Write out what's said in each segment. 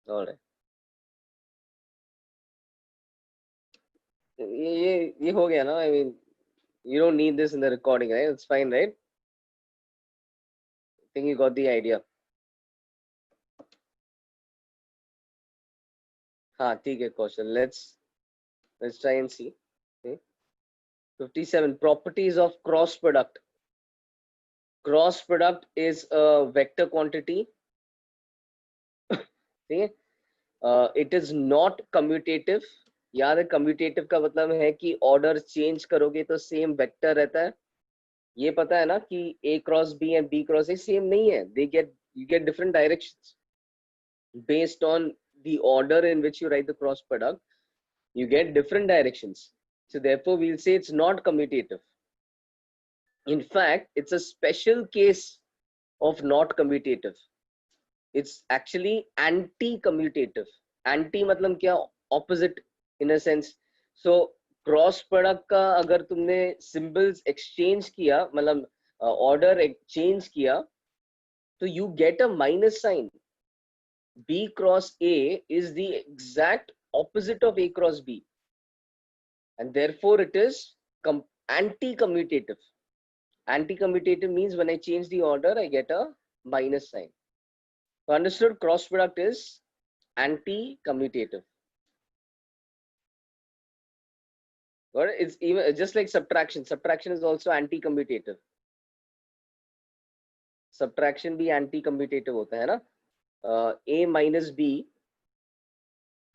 All right. ये हो गया ना? I mean, you don't need this in the recording, right? It's fine, right? I think you got the idea. हाँ ठीक है कौशल. Let's try and see. Okay. 57 properties of cross product. Cross product is a vector quantity. ठीक है. It is not commutative. याद है commutative का मतलब है कि ऑर्डर चेंज करोगे तो सेम वेक्टर रहता है. ये पता है ना कि A cross B and B cross A same नहीं है. You get different directions based on the order in which you write the cross product. You get different directions. So therefore we'll say it's not commutative. In fact, it's a special case of not commutative. It's actually anti-commutative. Anti मतलब क्या? Opposite in a sense. So cross product का अगर तुमने symbols exchange किया, मतलब order exchange किया, तो you get a minus sign. B cross A is the exact opposite of A cross B, and therefore it is anti-commutative. Anti-commutative means when I change the order, I get a minus sign. So understood, cross product is anti-commutative. Or it's even just like subtraction. Subtraction is also anti-commutative. Subtraction भी anti-commutative होता है ना? A minus B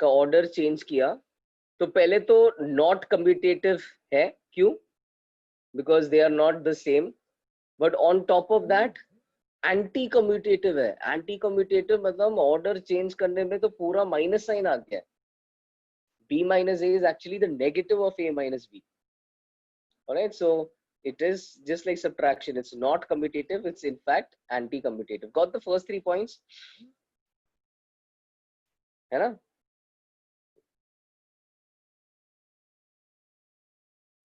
का order change किया, तो पहले तो not commutative है. क्यों? Because they are not the same. But on top of that, anti commutative है. एंटी कम्यूटेटिव मतलब ऑर्डर चेंज करने में तो पूरा माइनस साइन आ गया. B minus A is actually the negative of A minus B. All right, so it is just like subtraction. It's not commutative. It's in fact anti-commutative. Got the first 3 points? है ना?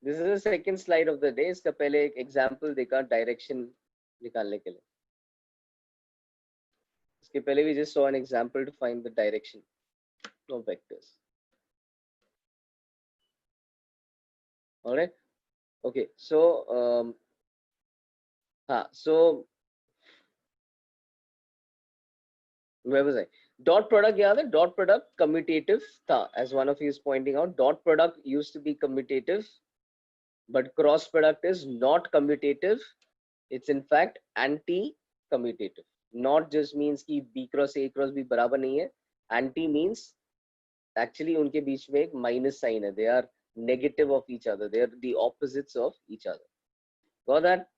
This is the second slide of the day. इसका पहले एक example देखा direction निकालने के लिए. इसके पहले we just saw an example to find the direction of vectors. All right. Okay. So so where was I? Dot product, yeah, the dot product commutative tha, as one of you is pointing out. Dot product used to be commutative, but cross product is not commutative. It's in fact anti-commutative. Not just means कि B cross B बराबर नहीं है. Anti means actually उनके बीच में एक minus sign है. They are negative of each other. They are the opposites of each other. Got that?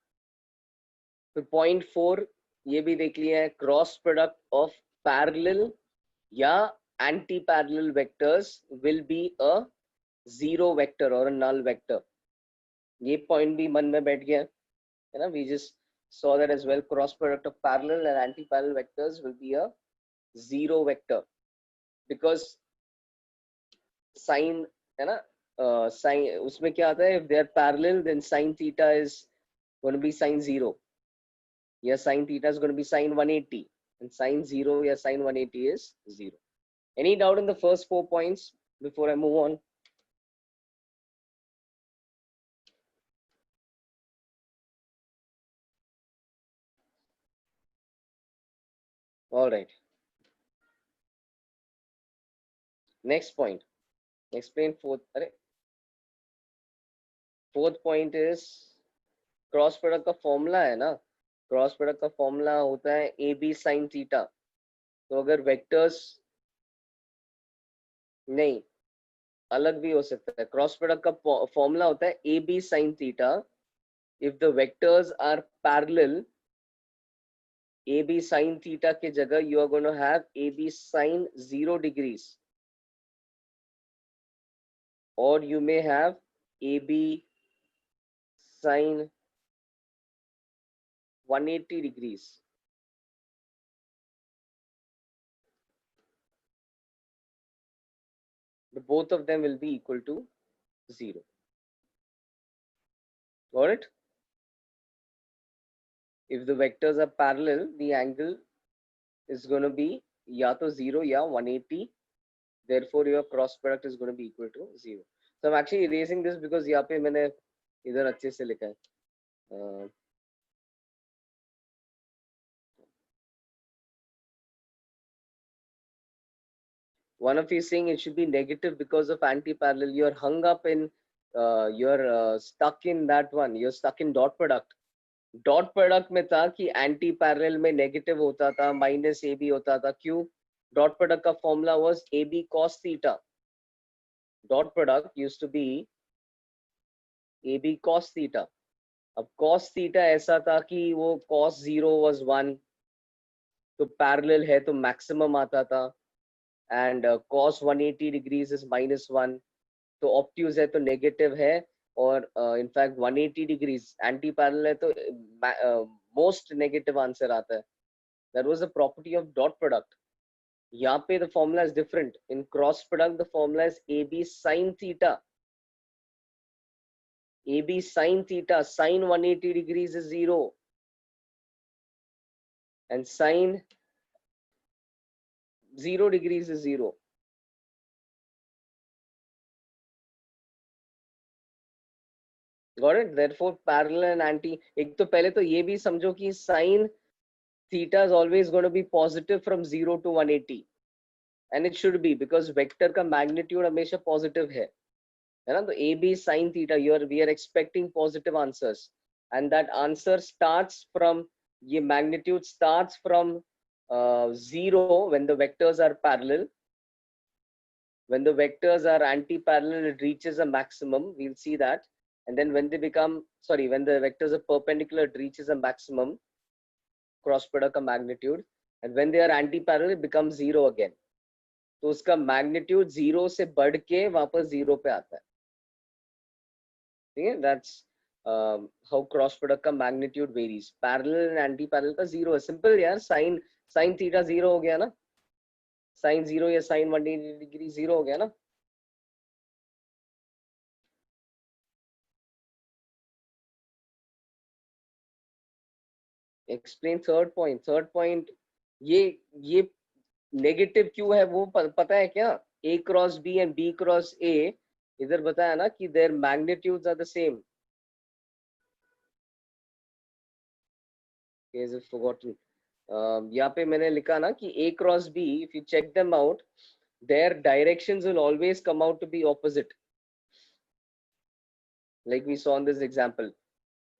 फिर point 4 ये भी देख लिया है. Cross product of parallel या anti-parallel vectors will be a zero vector or a null vector. ये point भी मन में बैठ गया है ना? We just saw that as well. Cross product of parallel and anti-parallel vectors will be a zero vector because sin है ना? Sin उसमें क्या आता है? If they are parallel, then sin theta is going to be sin 0. या sin theta is going to be sin 180, and sin 0 या sin 180 is 0. Any doubt in the first 4 points before I move on? All right. Next point. Explain fourth. Fourth point is cross product का formula है ना. Cross product का formula होता है A B sine theta. तो अगर vectors नहीं, अलग भी हो सकता है. क्रॉस प्रोडक्ट का फॉर्मूला होता है A B sine theta. If the vectors are parallel, A B sine theta के जगह you are going to have A B sine 0 degrees, or you may have AB sin 180 degrees. Both of them will be equal to 0. Got it? If the vectors are parallel, the angle is going to be या तो 0 या 180, therefore your cross product is going to be equal to 0. So I'm actually erasing this because यहाँ पे मैंने इधर अच्छे से लिखा है. One of you saying it should be negative because of anti-parallel. You're hung up in, you're stuck in that one. You're stuck in dot product. Dot product में था कि एंटी पैरेलल में नेगेटिव होता था, माइनस ए बी होता था. क्यों? Dot product का formula was A B cos theta. Dot product used to be A B cos theta. अब कॉस थीटा ऐसा था कि वो कॉस 0 वाज 1, तो पैरेलल है तो मैक्सिमम आता था. एंड कॉस 180 डिग्रीज इज -1, तो ऑब्ट्यूज है तो नेगेटिव है. और इनफैक्ट 180 डिग्रीज एंटी पैरेलल है तो मोस्ट नेगेटिव आंसर आता है. That was the property of dot product. यहाँ पे the formula is different. In cross product the formula is A B sine theta. A B sine theta, sine 180 degrees is 0 and sine 0 degrees is 0. Got it? Therefore parallel and anti. एक तो पहले तो ये भी समझो कि sin theta is always going to be positive from 0 to 180, and it should be because vector का magnitude हमेशा positive है ना. तो a b sin theta, we are expecting positive answers, and that answer starts from, ये magnitude starts from 0 when the vectors are parallel. When the vectors are anti-parallel, it reaches a maximum. We'll see that. And then when they become, sorry, when the vectors are perpendicular, it reaches a maximum cross product of magnitude. And when they are anti-parallel, it becomes 0 again. तो उसका magnitude 0 से बढ़ के वापस 0 पे आता है. ठीक है? That's how cross product का magnitude varies. Parallel and anti-parallel का 0 है. Simple यार. sin theta 0 हो गया ना. sin 0 या sin 180 degree 0 हो गया ना. Explain third point. Third point, ये नेगेटिव क्यों है वो पता है क्या? A cross b and b cross a, इधर बताया ना कि their magnitudes are the same. Forgotten. यहाँ पे मैंने लिखा ना कि a cross b, if you check them out, their directions will always come out to be opposite, like we saw in this example.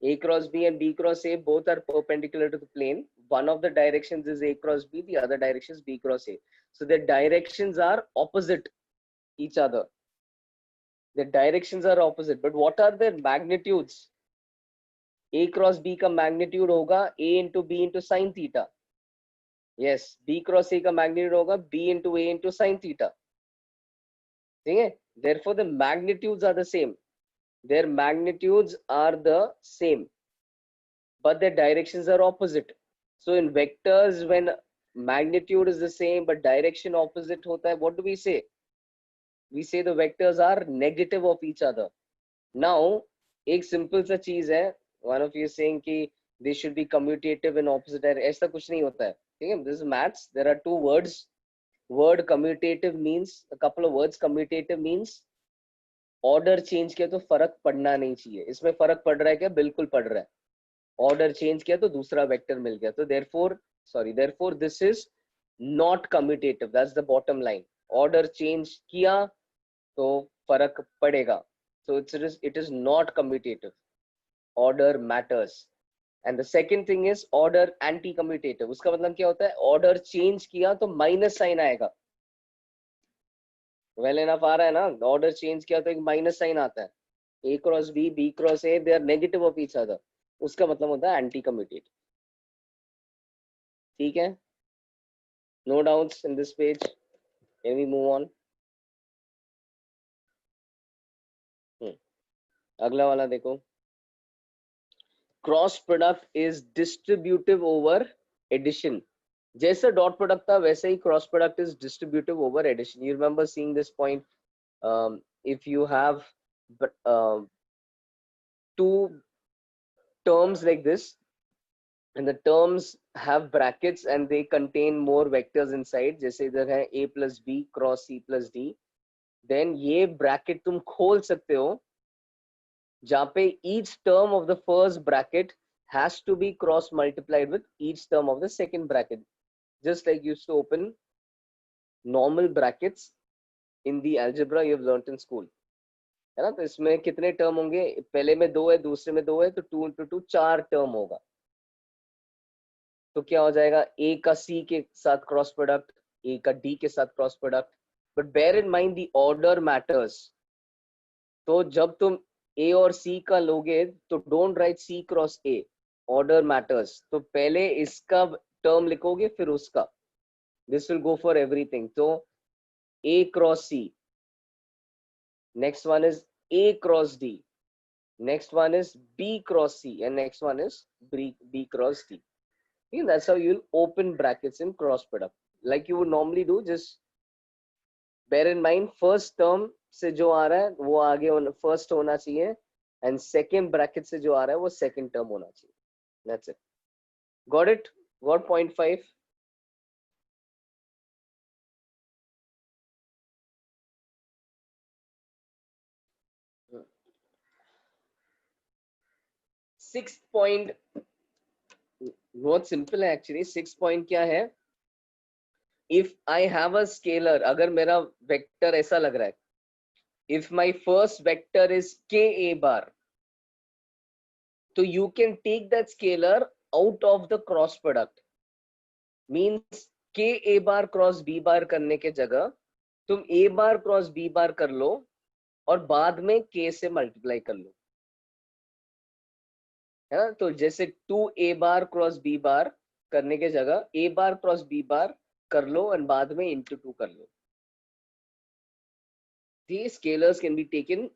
A cross B and B cross A both are perpendicular to the plane. One of the directions is A cross B, the other direction is B cross A. So their directions are opposite each other. Their directions are opposite, but what are their magnitudes? A cross B का magnitude होगा A into B into sin theta. Yes, B cross A का magnitude होगा B into A into sin theta. ठीक है? Therefore the magnitudes are the same. Their magnitudes are the same, but their directions are opposite. So in vectors, when magnitude is the same but direction opposite hota hai, what do we say? We say the vectors are negative of each other. Now एक simple सा चीज है. One of you saying कि they should be commutative in opposite direction. ऐसा कुछ नहीं होता है. ठीक है? This is maths. There are two words. Word commutative means, a couple of words. Commutative means order change किया तो फर्क पड़ना नहीं चाहिए. इसमें फर्क पड़ रहा है क्या? बिल्कुल पड़ रहा है. ऑर्डर चेंज किया तो दूसरा वेक्टर मिल गया. तो therefore this is not commutative. That's the bottom line. Order change किया तो फर्क पड़ेगा. So it is not commutative. Order matters. And the second thing is order anti-commutative. उसका मतलब क्या होता है? ऑर्डर चेंज किया तो माइनस साइन आएगा. वेल एनफ आ रहा है ना. ऑर्डर चेंज किया तो एक माइनस साइन आता है. ए cross b, b cross a, they are negative of each other. उसका मतलब होता है एंटी कम्यूटेटिव. ठीक है? No doubts in this page? Can we move on? अगला वाला देखो. Cross product is distributive over addition. जैसे डॉट प्रोडक्ट था वैसे ही cross product is distributive over addition. You remember seeing this point. If you have two terms like this, and the terms have brackets and they contain more vectors inside, जैसे इधर है a plus b cross c plus d, then ये bracket तुम खोल सकते हो जहाँ पे each term of the first bracket has to be cross multiplied with each term of the second bracket, just like you used to open normal brackets in the algebra you have learnt in school, है ना। तो इसमें कितने term होंगे, पहले में 2 है, दूसरे में 2 है, तो 2 into 2 4 टर्म होगा। तो क्या हो जाएगा, ए का सी के साथ क्रॉस प्रोडक्ट, ए का डी के साथ cross product, but bear in mind the order matters. तो जब तुम ए और सी का लोगे तो don't write C cross A, order matters. तो पहले इसका टर्म लिखोगे फिर उसका, this will go for everything. तो A cross C, next one is A cross D, next one is b cross c, and next one is b cross d. That's how you'll open brackets in cross product like you would normally do. Just bear in mind first term से जो आ रहा है वो आगे first होना चाहिए, and second bracket से जो आ रहा है वो second term होना चाहिए। That's it. Got it? Got point 5? Sixth point बहुत सिंपल है एक्चुअली। 6th point क्या है, if I have a scalar, अगर मेरा वेक्टर ऐसा लग रहा है, if my first vector is ka bar, so you can take that scalar out of the cross product, means ka bar cross b bar करने के जगह तुम a bar cross b bar कर लो और बाद में k से मल्टीप्लाई कर लो, है ना। तो जैसे 2a bar cross b bar करने के जगह a bar cross b bar कर लो और बाद में into 2 कर लो। These scalars can be taken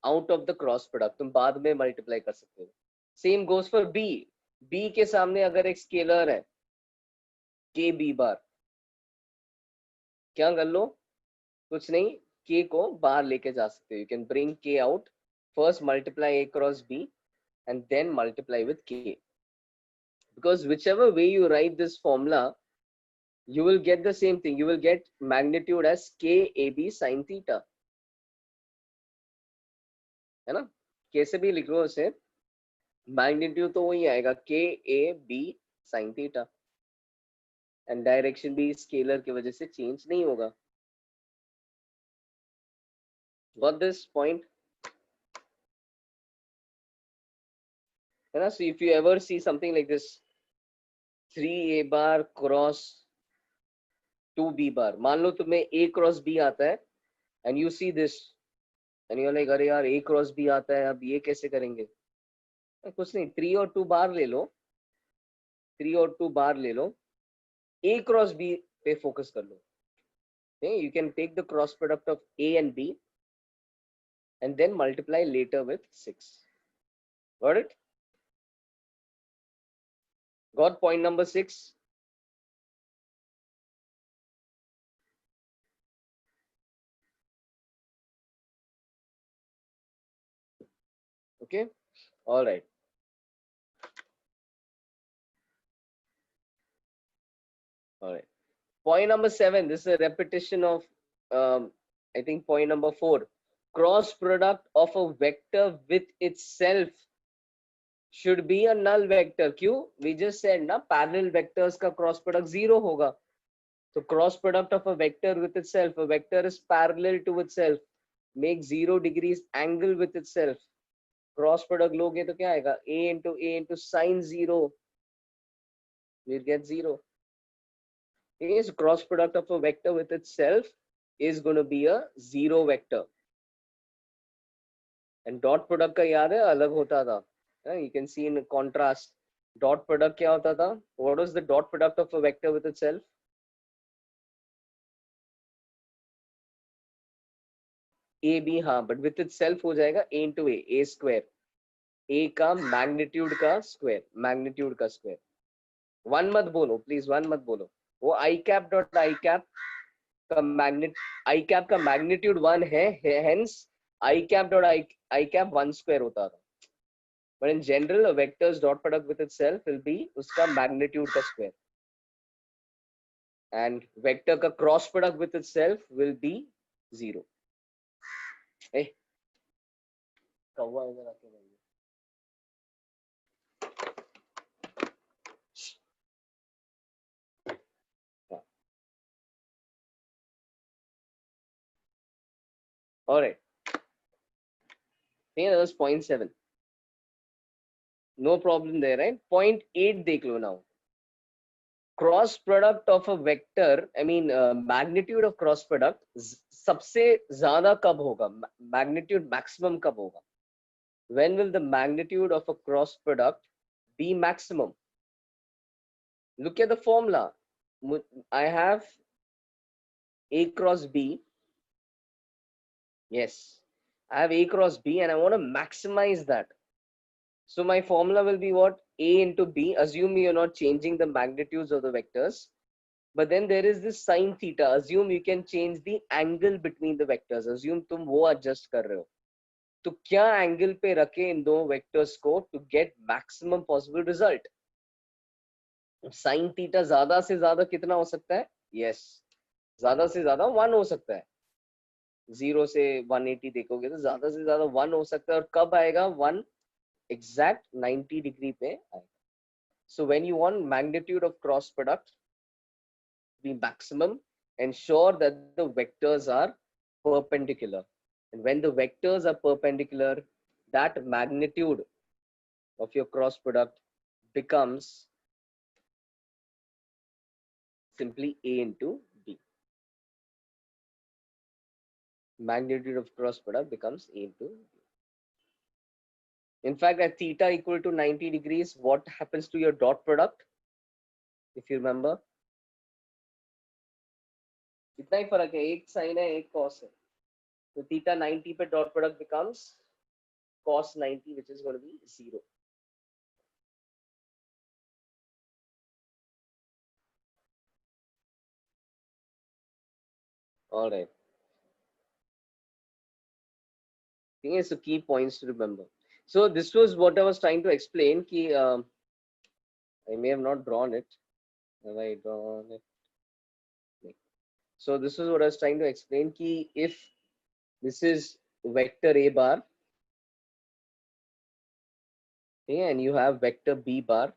out of the cross product, तुम बाद में मल्टीप्लाई कर सकते हो। Same goes for b, b के सामने अगर एक स्केलर है k b बार, क्या कर लो, कुछ नहीं, k को बाहर लेके जा सकते हो। You can bring k out, first multiply a cross b and then multiply with k, because whichever way you write this formula you will get the same thing, you will get magnitude as k ab sin theta, है ना। कैसे भी लिख लो उसे, magnitude तो वही आएगा k a b sin theta, and direction भी स्केलर की वजह से चेंज नहीं होगा। Got this point? है ना। So if you ever see something like this, 3a bar cross 2b bar, मान लो तुम्हें a cross b आता है and you see this and you're like अरे यार a cross b आता है, अब ये कैसे करेंगे। कुछ नहीं, 3 और 2 बार ले लो, 3 और 2 बार ले लो, a cross b पे फोकस कर लो। You can take the cross product of a and b and then multiply later with 6. Got it? Got point number 6? Okay, all right. All right. Point number 7, this is a repetition of I think point number 4. Cross product of a vector with itself should be a null vector. क्यों? We just said ना parallel vectors का cross product 0 होगा। So cross product of a vector with itself, a vector is parallel to itself, make 0 degrees angle with itself. Cross product लोगे तो क्या आएगा, a into sin 0, we'll get 0. Is cross product of a vector with itself is going to be a 0 vector, and dot product का याद है अलग होता था, you can see in contrast dot product क्या होता था, what was the dot product of a vector with itself, a b, हाँ, but with itself हो जाएगा a into a square, a का magnitude का square, magnitude का square। वन मत बोलो प्लीज, वन मत बोलो, वो आई कैप डॉट आई कैप का आई कैप का मैग्नीट्यूड 1 है, hence I cap dot I cap 1 square होता था। but in general a vector's dot product with itself will be uska magnitude ka square, and vector ka cross product with itself will be 0. Eh, कौवा इधर आके बैठ गया। हाँ, all right, that was 0.7, no problem there, right? 0.8 देख लो now. Cross product of a vector, I mean magnitude of cross product सबसे ज्यादा कब होगा, मैग्नीट्यूड मैक्सिमम कब होगा? When will the magnitude of a cross product be maximum? Look at the formula, I have a cross b, yes, I have a cross b and I want to maximize that. So my formula will be what? A into b, assume you're not changing the magnitudes of the vectors. But then there is this sine theta. Assume you can change the angle between the vectors. Assume तुम वो adjust कर रहे हो. तो क्या angle पे रखे इन दो vectors को to get maximum possible result? Sine theta ज़्यादा से ज़्यादा कितना हो सकता है? Yes, ज़्यादा से ज़्यादा 1 हो सकता है. 0 से 180 देखोगे तो ज़्यादा से ज़्यादा 1 हो सकता है. और कब आएगा 1? Exact 90 degree पे आएगा. So when you want magnitude of cross product be maximum, ensure that the vectors are perpendicular, and when the vectors are perpendicular, that magnitude of your cross product becomes simply a into b. Magnitude of cross product becomes a into b. In fact, at theta equal to 90 degrees, what happens to your dot product? If you remember, इतना ही फर्क है, एक sign है एक cos है, तो theta 90 पे dot product becomes cos 90, which is going to be 0. All right. So key points to remember. So this was what I was trying to explain. Ki, I may have not drawn it. Have I drawn it? So this is what I was trying to explain. Ki if this is vector A bar, okay, and you have vector B bar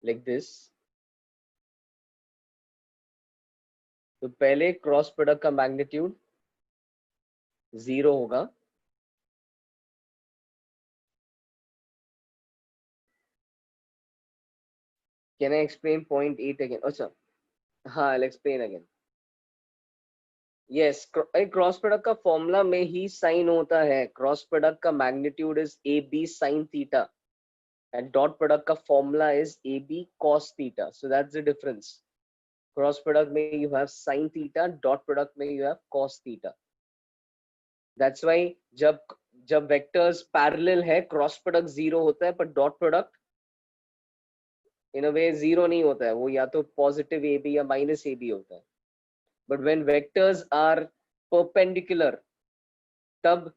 like this, तो पहले cross product का magnitude 0 होगा. Can I explain 0.8 again? अच्छा, हाँ, I'll explain again. Yes, cross product का formula में ही sine होता है. क्रॉस प्रोडक्ट का magnitude is A B sine theta, and dot product का formula is AB cos theta. So that's the difference. Cross product में you have sin theta, dot product में you have cos theta. That's why जब vectors parallel है, cross product 0 होता है, पर dot product in a way 0 नहीं होता है, वो या तो positive AB या minus AB होता है. But when vectors are perpendicular, तब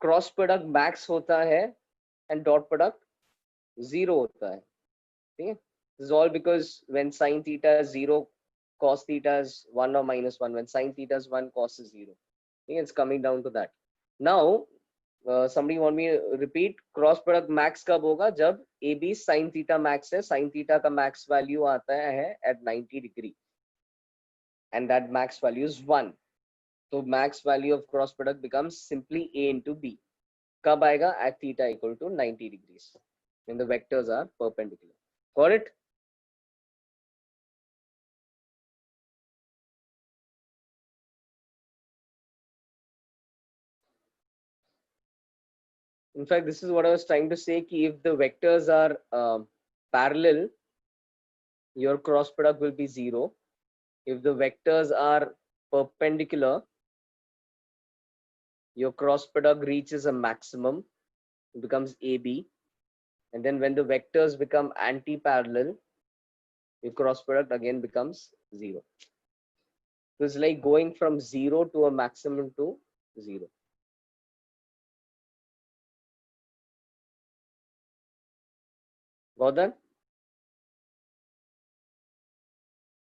cross product max होता है and dot product 0 होता है. ठीक है? This is all because when sin theta is 0, cos theta is 1 or minus 1. When sin theta is 1, cos is 0. It's coming down to that. Now, somebody want me to repeat, cross product max कब होगा? जब AB sin theta max है, sin theta का max value आता है at 90 degree, and that max value is 1. So max value of cross product becomes simply A into B. कब आएगा? At theta equal to 90 degrees, when the vectors are perpendicular. Got it? In fact, this is what I was trying to say, ki if the vectors are parallel, your cross product will be 0. If the vectors are perpendicular, your cross product reaches a maximum, it becomes AB. And then when the vectors become anti-parallel, your cross product again becomes 0. So it's like going from 0 to a maximum to 0. Got,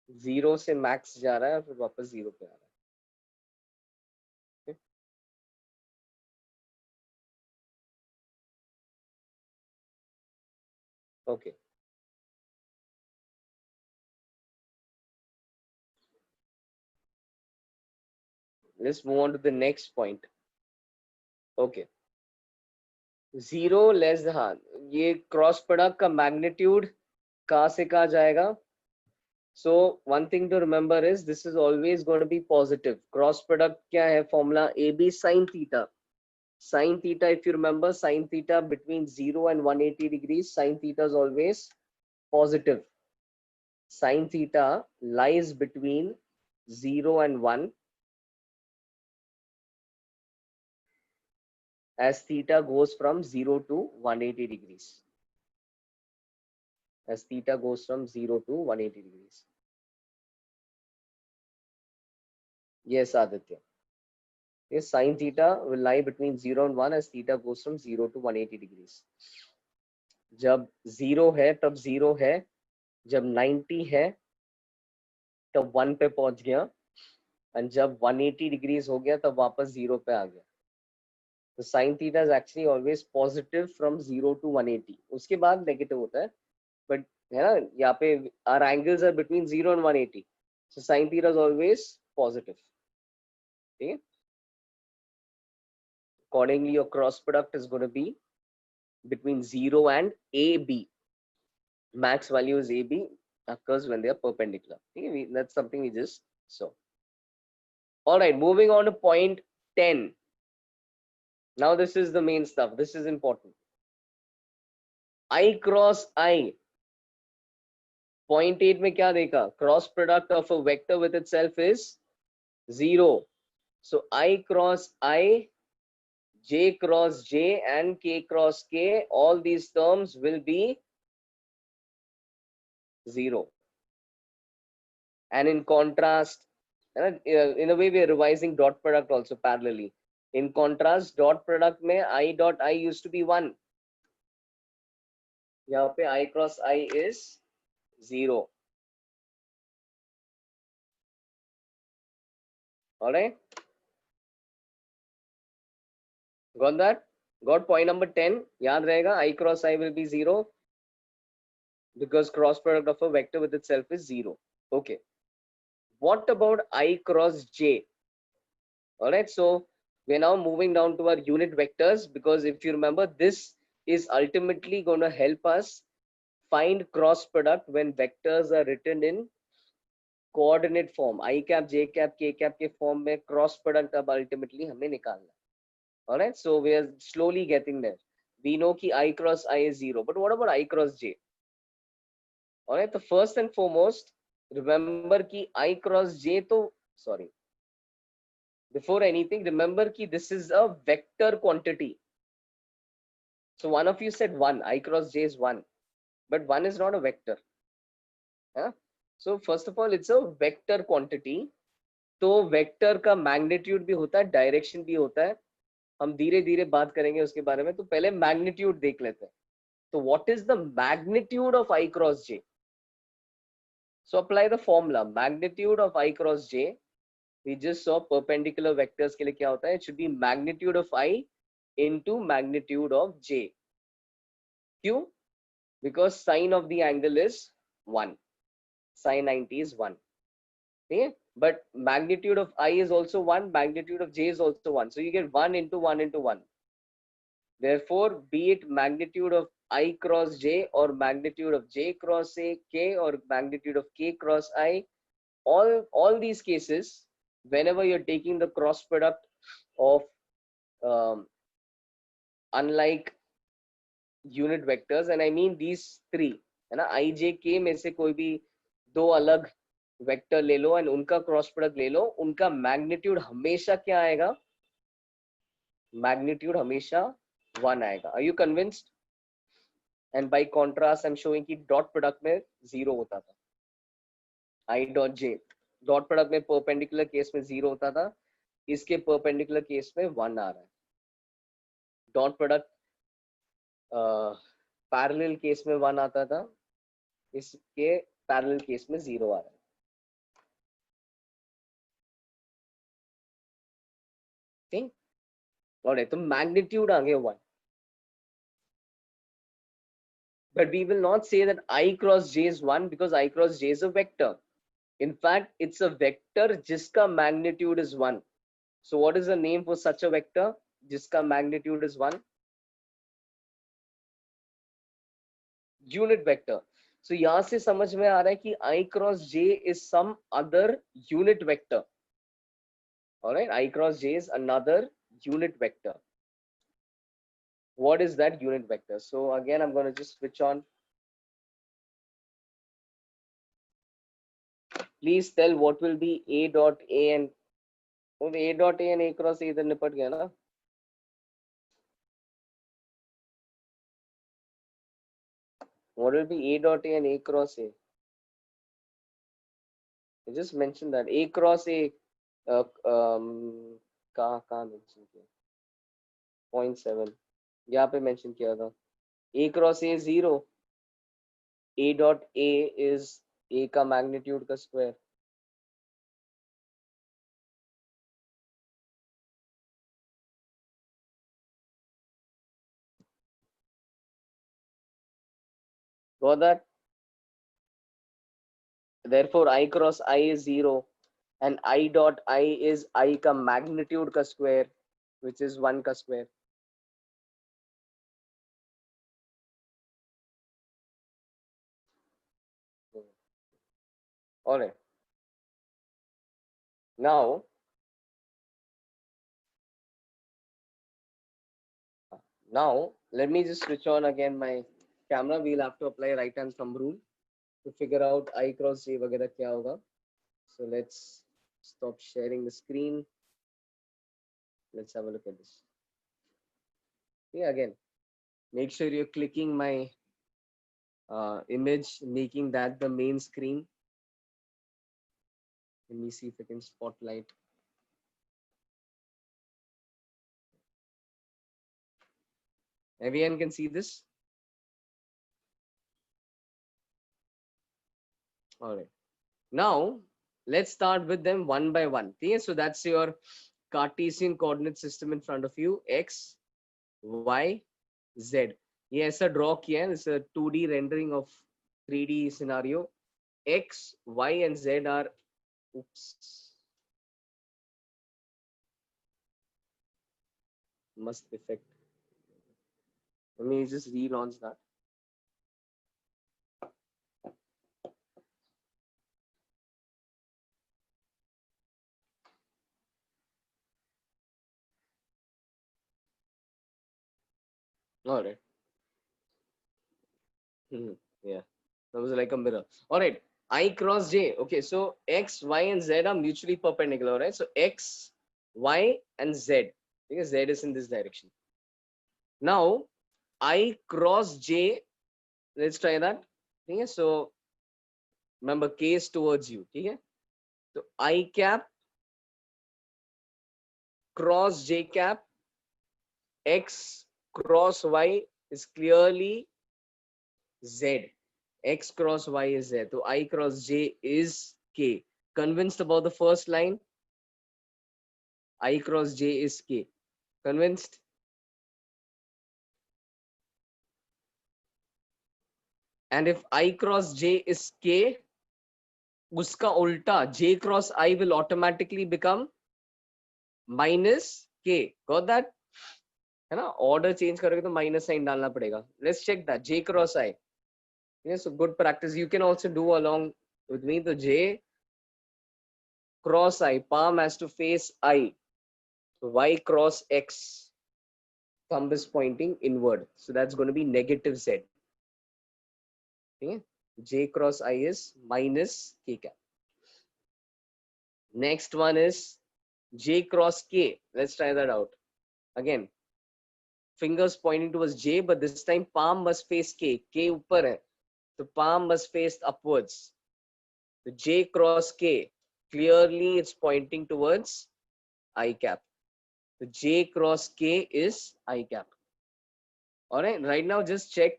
zero से max जा रहा है फिर वापस zero पे आ रहा है. Okay, let's move on to the next point. Okay, zero less, हाँ, ये क्रॉस प्रोडक्ट का मैग्नीट्यूड कहाँ से कहाँ जाएगा. So one thing to remember is this is always going to be positive. Cross product क्या है formula, A B sine theta. Sin theta, if you remember, sin theta between 0 and 180 degrees, sin theta is always positive. Sin theta lies between 0 and 1 as theta goes from 0 to 180 degrees. As theta goes from 0 to 180 degrees. Yes, Aditya. Yes, sin theta will lie between 0 and 1 as theta goes from 0 to 180 degrees. जब 0 है तब 0 है, जब 90 है तब 1 पे पहुंच गया, और जब 180 डिग्रीज हो गया तब वापस 0 पे आ गया. तो sine theta is actually always positive from 0 to 180. उसके बाद नेगेटिव होता है, बट है ना, यहाँ पे our angles are between 0 and 180, so sine theta is always positive. ठीक है, accordingly your cross product is going to be between 0 and AB. Max value is AB occurs when they are perpendicular. Okay, that's something we just saw. All right, moving on to point 10. Now this is the main stuff. This is important. I cross I. Point 8 में क्या देखा, cross product of a vector with itself is 0. So I cross I, J cross J and K cross K, all these terms will be 0. And in contrast, in a way we are revising dot product also parallelly. In contrast, dot product में I dot I used to be 1. यहाँ पे I cross I is 0. All right, got that? Got point number 10? याद रहेगा, I cross I will be 0 because cross product of a vector with itself is 0. Okay, what about I cross J? All right, so we're now moving down to our unit vectors, because if you remember, this is ultimately going to help us find cross product when vectors are written in coordinate form. I cap, J cap, K cap के form में cross product अब ultimately हमें निकालना. All right, so we are slowly getting there. We know कि I cross I is 0, but what about I cross J? All right, so first and foremost, remember कि I cross J तो, sorry, before anything, remember कि this is a vector quantity. So one of you said 1, I cross J is 1, but 1 is not a vector. Huh? So first of all, it's a vector quantity. तो vector का magnitude भी होता है, direction भी होता है. हम धीरे धीरे बात करेंगे उसके बारे में, तो पहले मैग्नीट्यूड देख लेते हैं. तो what is the magnitude of I cross J? So apply the formula, magnitude of I cross J. We just saw perpendicular vectors के लिए क्या होता है, it should be magnitude of I into magnitude of J. क्यों? Because sine of the angle is 1, sine 90 is 1. Okay? But magnitude of I is also 1, magnitude of J is also 1. So you get 1 into 1 into 1. Therefore, be it magnitude of I cross J or magnitude of J cross K or magnitude of K cross I, all these cases, whenever you're taking the cross product of unlike unit vectors, and I mean these three, है ना, I J K में से कोई भी दो अलग vector ले लो and उनका क्रॉस प्रोडक्ट ले लो, उनका मैग्नीट्यूड हमेशा क्या आएगा, मैग्नीट्यूड हमेशा 1 आएगा. Are you convinced? And by contrast I am showing कि डॉट प्रोडक्ट में 0 होता था. I dot J dot product में परपेंडिकुलर केस में 0 होता था, इसके परपेंडिकुलर केस में 1 आ रहा है. डॉट प्रोडक्ट पैरेलल केस में 1 आता था, इसके पैरेलल केस में 0 आ रहा है। ठीक, और तो मैग्नीट्यूड आ गया 1, but we will not say that I cross j is 1 because I cross j is a vector. In fact, it's a vector जिसका magnitude is 1. So what is the name for such a vector जिसका magnitude is 1? Unit vector. So यहाँ से समझ में आ रहा है कि I cross j is some other unit vector. All right, I cross j is another unit vector. What is that unit vector? So again, I'm going to just switch on. Please tell what will be a dot a and a dot a and a cross a इधर निपट गया ना? What will be a dot a and a cross a? I just mentioned that a cross a कहाँ mention किया? 0.7 यहाँ पे mention किया था. A cross a 0. A dot a is a का magnitude का square. Got that? Therefore, I cross I is 0 and I dot I is I का magnitude का square, which is 1 का square. All right. Now let me just switch on again my camera. We'll have to apply right hand thumb rule to figure out I cross j वगैरह क्या होगा. So let's stop sharing the screen. Let's have a look at this. Yeah, again, make sure you're clicking my image, making that the main screen. Let me see if I can spotlight. Everyone can see this? All right. Now, let's start with them one by one. Okay, so that's your Cartesian coordinate system in front of you. X, Y, Z. ये ऐसा draw किया है. It's a 2D rendering of 3D scenario. X, Y, and Z are, oops, must effect. Let me just relaunch that. All right. Yeah, that was like a mirror. All right. I cross J. Okay, so X, Y, and Z are mutually perpendicular, right? So X, Y, and Z, because Z is in this direction. Now, I cross J. Let's try that. Okay, so remember, K is towards you. Okay, so I cap cross J cap. X cross Y is clearly Z. X cross Y is Z. So I cross J is K. Convinced about the first line? I cross J is K. Convinced? And if I cross J is K, uska ulta, J cross I will automatically become minus K. Got that? है ना? Order change करोगे तो minus sign डालना पड़ेगा. Let's check that. J cross I. Yes, so good practice. You can also do along with me. The J cross I, palm has to face I. So Y cross X, thumb is pointing inward. So that's going to be negative Z. Okay. J cross I is minus K cap. Next one is J cross K. Let's try that out. Again, fingers pointing towards J, but this time palm must face K. K upper hai. So palm must face upwards. The J cross K, clearly it's pointing towards I cap. The J cross K is I cap. All right, right now just check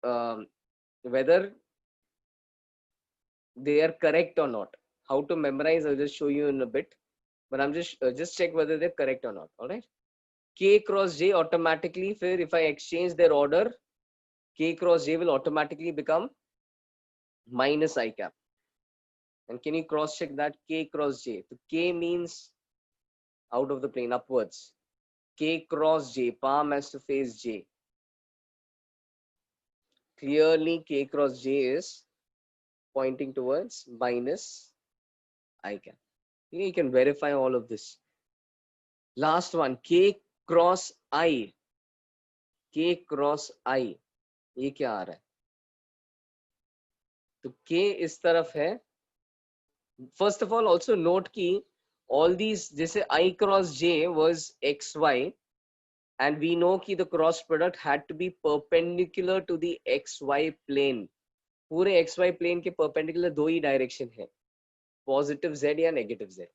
whether they are correct or not. How to memorize, I'll just show you in a bit, but I'm just check whether they're correct or not. All right. K cross J automatically, if I exchange their order, K cross J will automatically become minus I cap. And can you cross check that? K cross J. So K means out of the plane, upwards. K cross J, palm has to face J. Clearly K cross J is pointing towards minus I cap. You can verify all of this. Last one, K cross I. K cross I. ये क्या आ रहा है? तो K इस तरफ है. First of all, also note कि all these, जैसे I cross J was XY, and we know कि the cross product had to be perpendicular to the XY plane. पूरे XY plane के perpendicular दो ही direction है, positive Z या negative Z.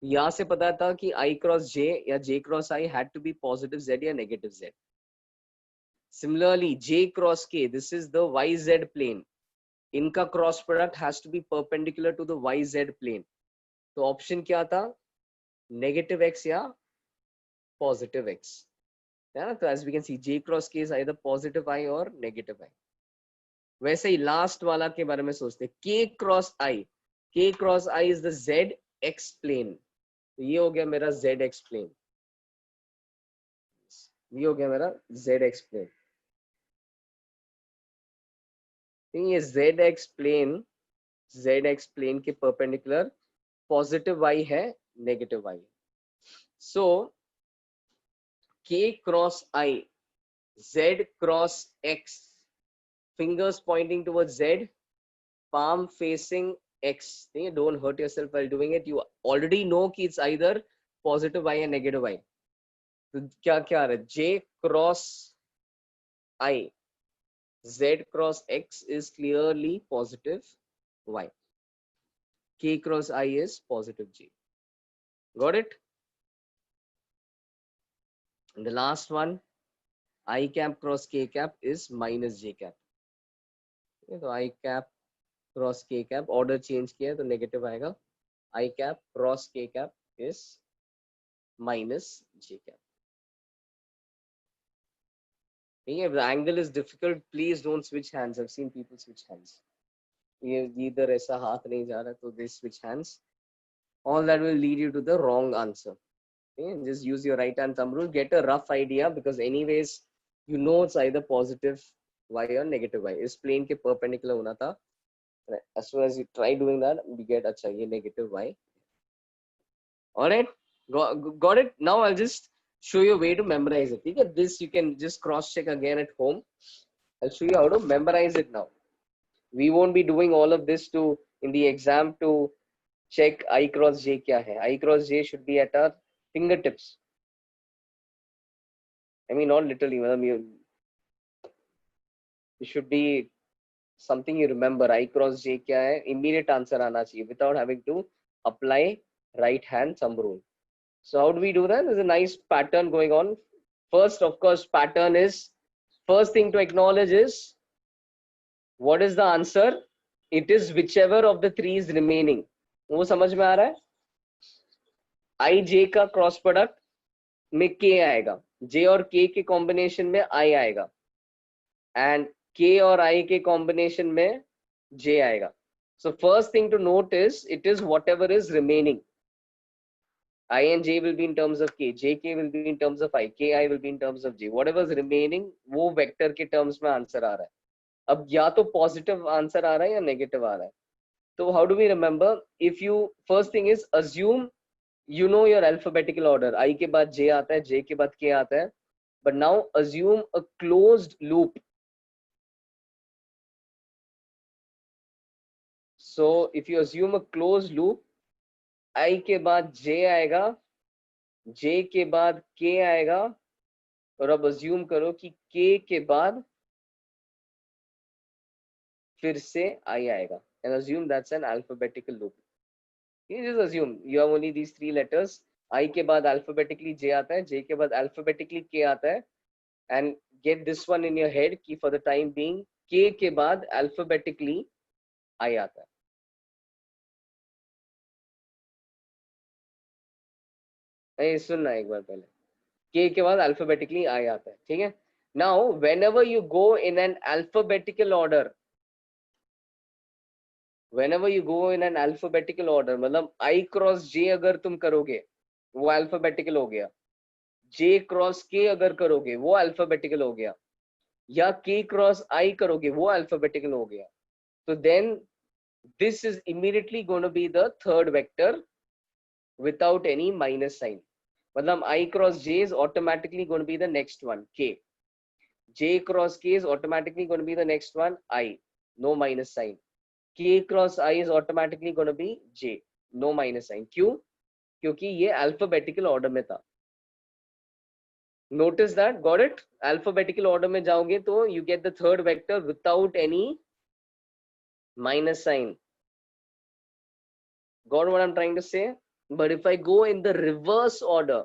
यहाँ से पता था कि I cross J या J cross I had to be positive Z या negative Z. Similarly, J cross K, this is the YZ plane. इनका cross product has to be perpendicular to the YZ plane. तो option क्या था? Negative x या positive x है ना. तो as we can see J cross K is either positive I और negative I. वैसे ही लास्ट वाला के बारे में सोचते, K cross I. K cross I is the ZX plane. तो ये हो गया मेरा ZX प्लेन. ये हो गया मेरा ZX प्लेन. ये ZX प्लेन के परपेंडिकुलर पॉजिटिव Y है, negative Y. So K cross I, Z cross X, fingers pointing towards Z, palm facing X. Don't hurt yourself while doing it. You already know कि it's either positive Y or negative Y. तो क्या क्या आ रहा है? J cross I, Z cross X is clearly positive Y. K cross I is positive J. Got it? And the last one, I cap cross K cap is minus J cap. तो I cap cross K cap, order change किया है तो negative आएगा. I cap cross K cap is minus J cap. ठीक है. Angle is difficult, please don't switch hands. I've seen people switch hands. ये इधर ऐसा हाथ नहीं जा रहा तो they switch hands. All that will lead you to the wrong answer. Okay? Just use your right hand thumb rule. Get a rough idea because anyways you know it's either positive Y or negative Y. इस plane के perpendicular होना था. As soon as you try doing that, we get अच्छा ये negative Y. All right, got it. Now I'll just show you a way to memorize it. Okay? This you can just cross check again at home. I'll show you how to memorize it now. We won't be doing all of this to in the exam to check I cross J क्या है. I cross J should be at our fingertips. I mean not literally, it should be something you remember. I cross J क्या है, immediate answer आना चाहिए without having to apply right hand thumb rule. So how do we do that? There's a nice pattern going on. First, of course, pattern is, first thing to acknowledge is, what is the answer? It is whichever of the three is remaining. वो समझ में आ रहा है? I J का cross product में K आएगा, J और K के कॉम्बिनेशन में I आएगा, and K और I के कॉम्बिनेशन में J आएगा. So first thing to note is, it is whatever is remaining. I and J will be in terms of K, JK will be in terms of I, KI will be in terms of J. Whatever is remaining, वो vector के terms में answer आ रहा है. अब या तो positive answer आ रहा है या नेगेटिव आ रहा है. तो how do we remember? If you, first thing is assume you know your alphabetical order. I के बाद J आता है, J के बाद K आता है. But now assume a closed loop. So if you assume a closed loop, I के बाद J आएगा, J के बाद K आएगा, और अब assume करो कि K के बाद फिर से I आएगा. And assume that's an alphabetical loop. You just assume you have only these three letters. I के बाद alphabetically J आता है, J के बाद alphabetically K आता है, and get this one in your head कि for the time being K के बाद alphabetically I आता है. नहीं सुनना एक बार पहले, K के बाद alphabetically I आता है, ठीक है. Now whenever you go in an alphabetical order, whenever you go in an alphabetical order, मतलब I cross J अगर तुम करोगे वो alphabetical हो गया, J cross K अगर करोगे वो alphabetical हो गया, या K cross I करोगे वो alphabetical हो गया. So then this is immediately going to be the third vector without any minus sign. मतलब I cross J is automatically going to be the next one, K. J cross K is automatically going to be the next one, I, no minus sign. K cross I is automatically going to be J, no minus sign. क्यों? क्योंकि ये alphabetical order में था. Notice that, got it? Alphabetical order में जाओगे तो you get the third vector without any minus sign. Got what I'm trying to say? But if I go in the reverse order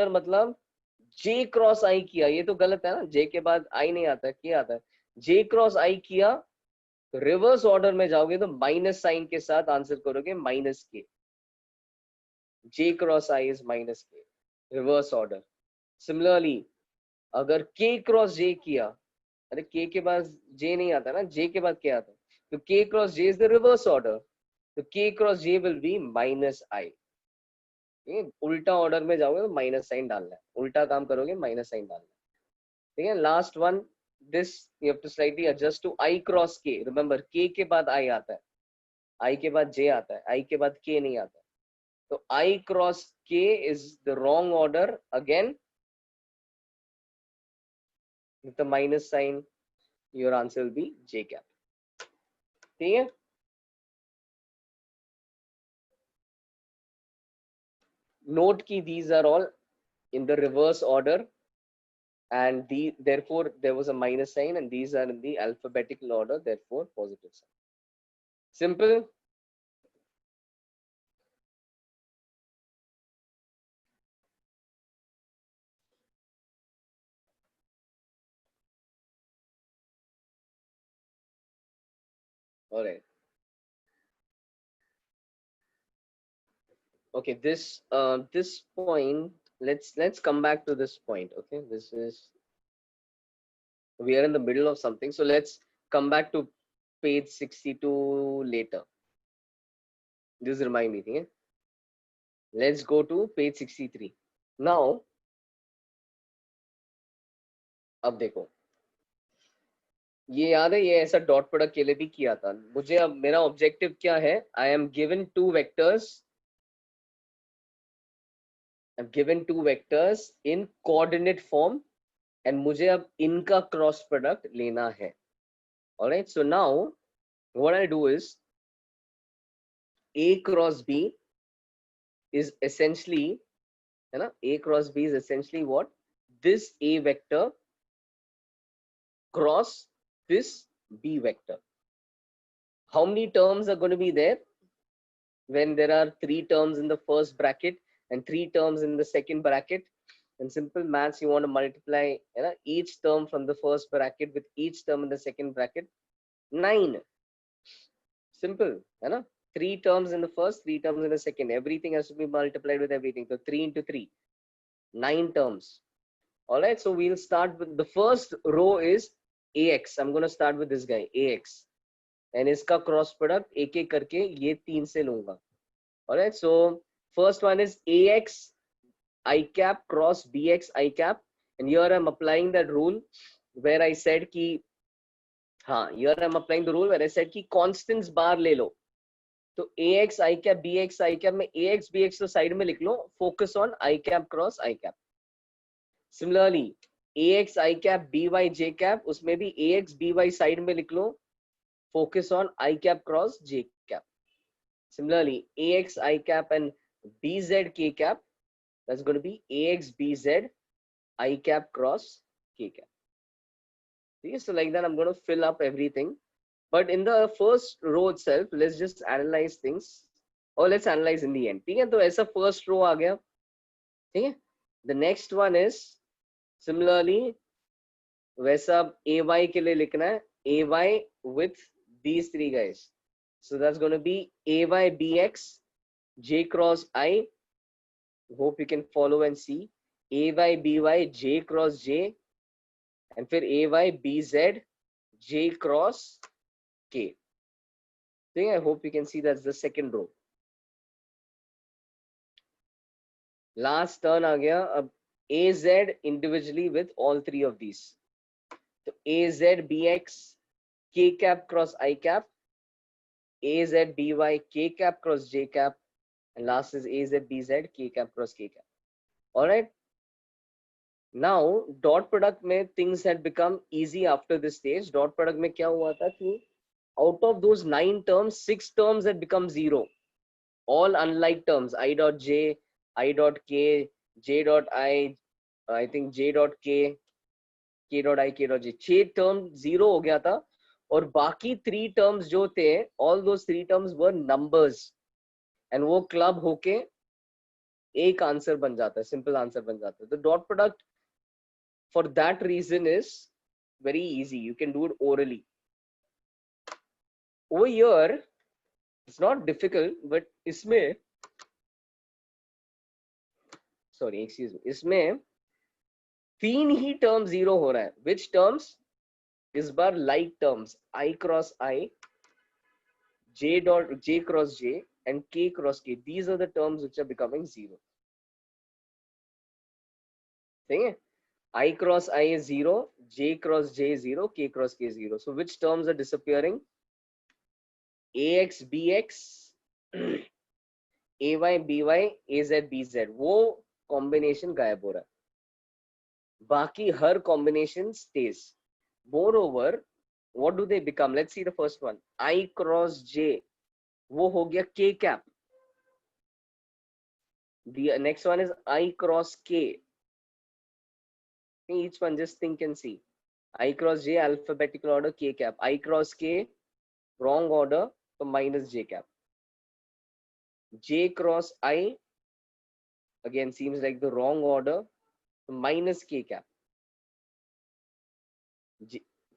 मतलब J cross I किया, ये तो गलत है ना, J के बाद I नहीं आता है, क्या आता है? J cross I किया, रिवर्स ऑर्डर में जाओगे तो माइनस साइन के साथ आंसर करोगे माइनस के. J cross I is minus K, reverse order. Similarly अगर K cross J किया, अरे K के बाद J नहीं आता ना, J के बाद क्या आता है? तो K cross J is the reverse order, तो K cross J will be minus I. उल्टा ऑर्डर में जाओगे तो माइनस साइन डालना है, उल्टा काम करोगे माइनस साइन डालना है, ठीक है. Last one, this you have to slightly adjust to I cross K. Remember K के बाद I आता है, I के बाद J आता है, I के बाद K नहीं आता. तो I cross K is the wrong order again with the minus sign. Your answer will be J cap. ठीक है. Note ki these are all in the reverse order, and therefore there was a minus sign, and these are in the alphabetical order, therefore positive sign. Simple. All right. Okay, this point, let's come back to this point. Okay, this is, we are in the middle of something, so let's come back to page 62 later. Just remind me, okay? Let's go to page 63 now. अब देखो, ये याद है, ये ऐसा dot product के लिए भी किया था मुझे. अब मेरा ऑब्जेक्टिव क्या है? I am given two vectors in coordinate form, and मुझे अब इनका क्रॉस प्रोडक्ट लेना है. Alright, so now what I do is A cross B is essentially, है ना, A cross B is essentially what? This A vector cross this B vector. How many terms are going to be there when there are 3 terms in the first bracket and 3 terms in the second bracket? In simple maths, you want to multiply, you know, each term from the first bracket with each term in the second bracket. 9. Simple, है ना? 3 terms in the first, 3 terms in the second. Everything has to be multiplied with everything. So 3 into 3, 9 terms. All right, so we'll start with the first row is AX. I'm going to start with this guy, AX. And इसका cross product एक एक करके ये 3 से लूंगा. All right, so first one is AX I cap cross BX I cap. And here I'm applying that rule where I said कि, हाँ, here I'm applying the rule where I said कि constants bar ले लो. तो AX I cap BX I cap में AX BX तो side में लिख लो, focus on I cap cross I cap. Similarly, AX I cap BY J cap, उसमें भी AX BY side में लिख लो, focus on I cap cross J cap. Similarly, AX I cap and BZ K cap, that's going to be AX BZ I cap cross K cap. Okay, so like that I'm going to fill up everything. But in the first row itself, let's just analyze things, or let's analyze in the end. ठीक है, तो ऐसा first row आ गया. ठीक है. The next one is Similarly वैसा ay के लिए लिखना है ay with these three guys. So that's going to be ay bx j cross I. Hope you can follow and see. ay by j cross j and फिर ay bz j cross k. I hope you can see that's the second row. Last turn आ गया अब az individually with all three of these. So az bx k cap cross I cap, az by k cap cross j cap, and last is az bz k cap cross k cap. All right. Now dot product में things had become easy after this stage. Dot product में क्या हुआ था कि out of those 9 terms, 6 terms had become 0. All unlike terms, I dot j, I dot k, j dot I think j dot k, k dot I, k dot j. 6 term 0 हो गया था और बाकी 3 terms जो थे, all those 3 terms were numbers and वो club होके एक आंसर बन जाता है, सिंपल आंसर बन जाता है. The dot product for that reason is very easy. You can do it orally. Over here, it's not difficult, but इसमें, sorry, excuse me, इसमें 3 ही term 0 हो रहा है. Which terms? इस बार like terms, I cross I, j dot j cross j, and k cross k. These are the terms which are becoming 0. सही है? I cross I is 0, j cross j is 0, k cross k is 0. So which terms are disappearing? ax bx ay by az bz वो combination गायब हो रहा है. बाकी हर combination stays. Moreover, what do they become? Let's see the first one. I cross j वो हो गया k cap. The next one is I cross k. Each one just think and see. I cross j alphabetical order, k cap. I cross k wrong order, so minus j cap. J cross I again seems like the wrong order, so minus k cap.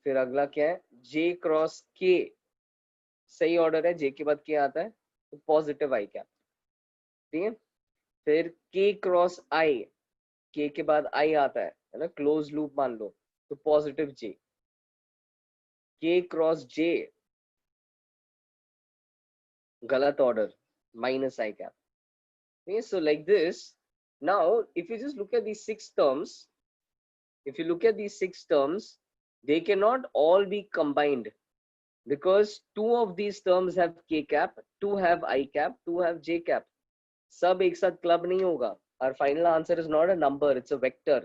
फिर अगला क्या है? J cross k सही order है, J के बाद k आता है तो पॉजिटिव I कैप. ठीक है. फिर k क्रॉस I, k के बाद I आता है ना, क्लोज लूप मान लो तो positive J. k cross J गलत order, minus I cap. Okay, so like this. Now, if you just look at these 6 terms, they cannot all be combined because 2 of these terms have k cap, 2 have I cap, 2 have j cap. सब एक साथ club नहीं होगा. Our final answer is not a number, it's a vector.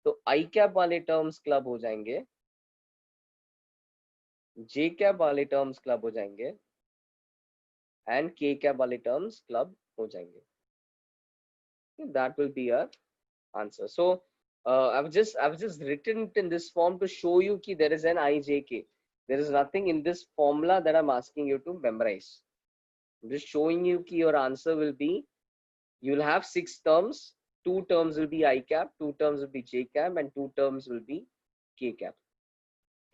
तो I cap वाले terms club हो जाएंगे, j cap वाले terms क्लब हो जाएंगे, and k cap वाले terms क्लब हो जाएंगे. That will be our answer. So I've just written it in this form to show you that there is an IJK. There is nothing in this formula that I'm asking you to memorize. I'm just showing you that your answer will be, you'll have 6 terms, 2 terms will be I cap, 2 terms will be j cap, and 2 terms will be k cap.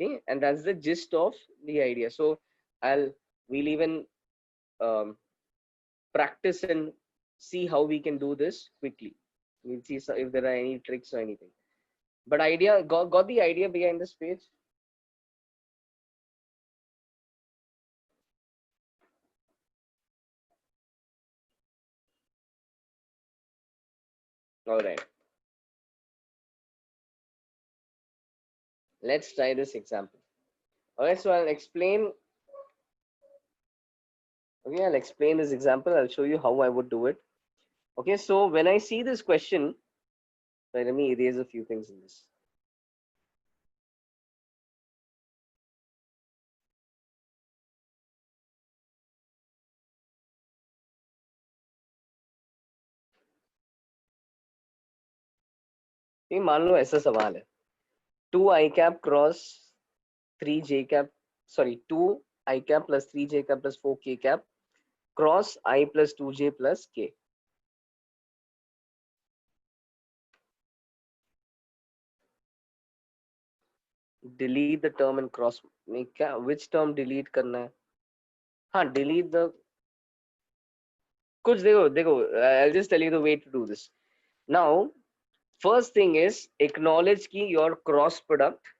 Okay, and that's the gist of the idea. So we'll even practice and see how we can do this quickly. We'll see if there are any tricks or anything. But idea, got the idea behind this page? All right. Let's try this example. All right, so I'll explain. Okay, I'll explain this example. I'll show you how I would do it. Okay, so when I see this question, let me erase a few things in this. मान लो ऐसा सवाल है, 2 I cap cross 3 j cap, sorry, 2 I cap plus 3 j cap plus 4 k cap cross I plus 2 j plus k. Delete the term in cross में क्या, which term delete करना है? हाँ delete the कुछ, देखो देखो, I'll just tell you the way to do this. Now, first thing is acknowledge कि your cross product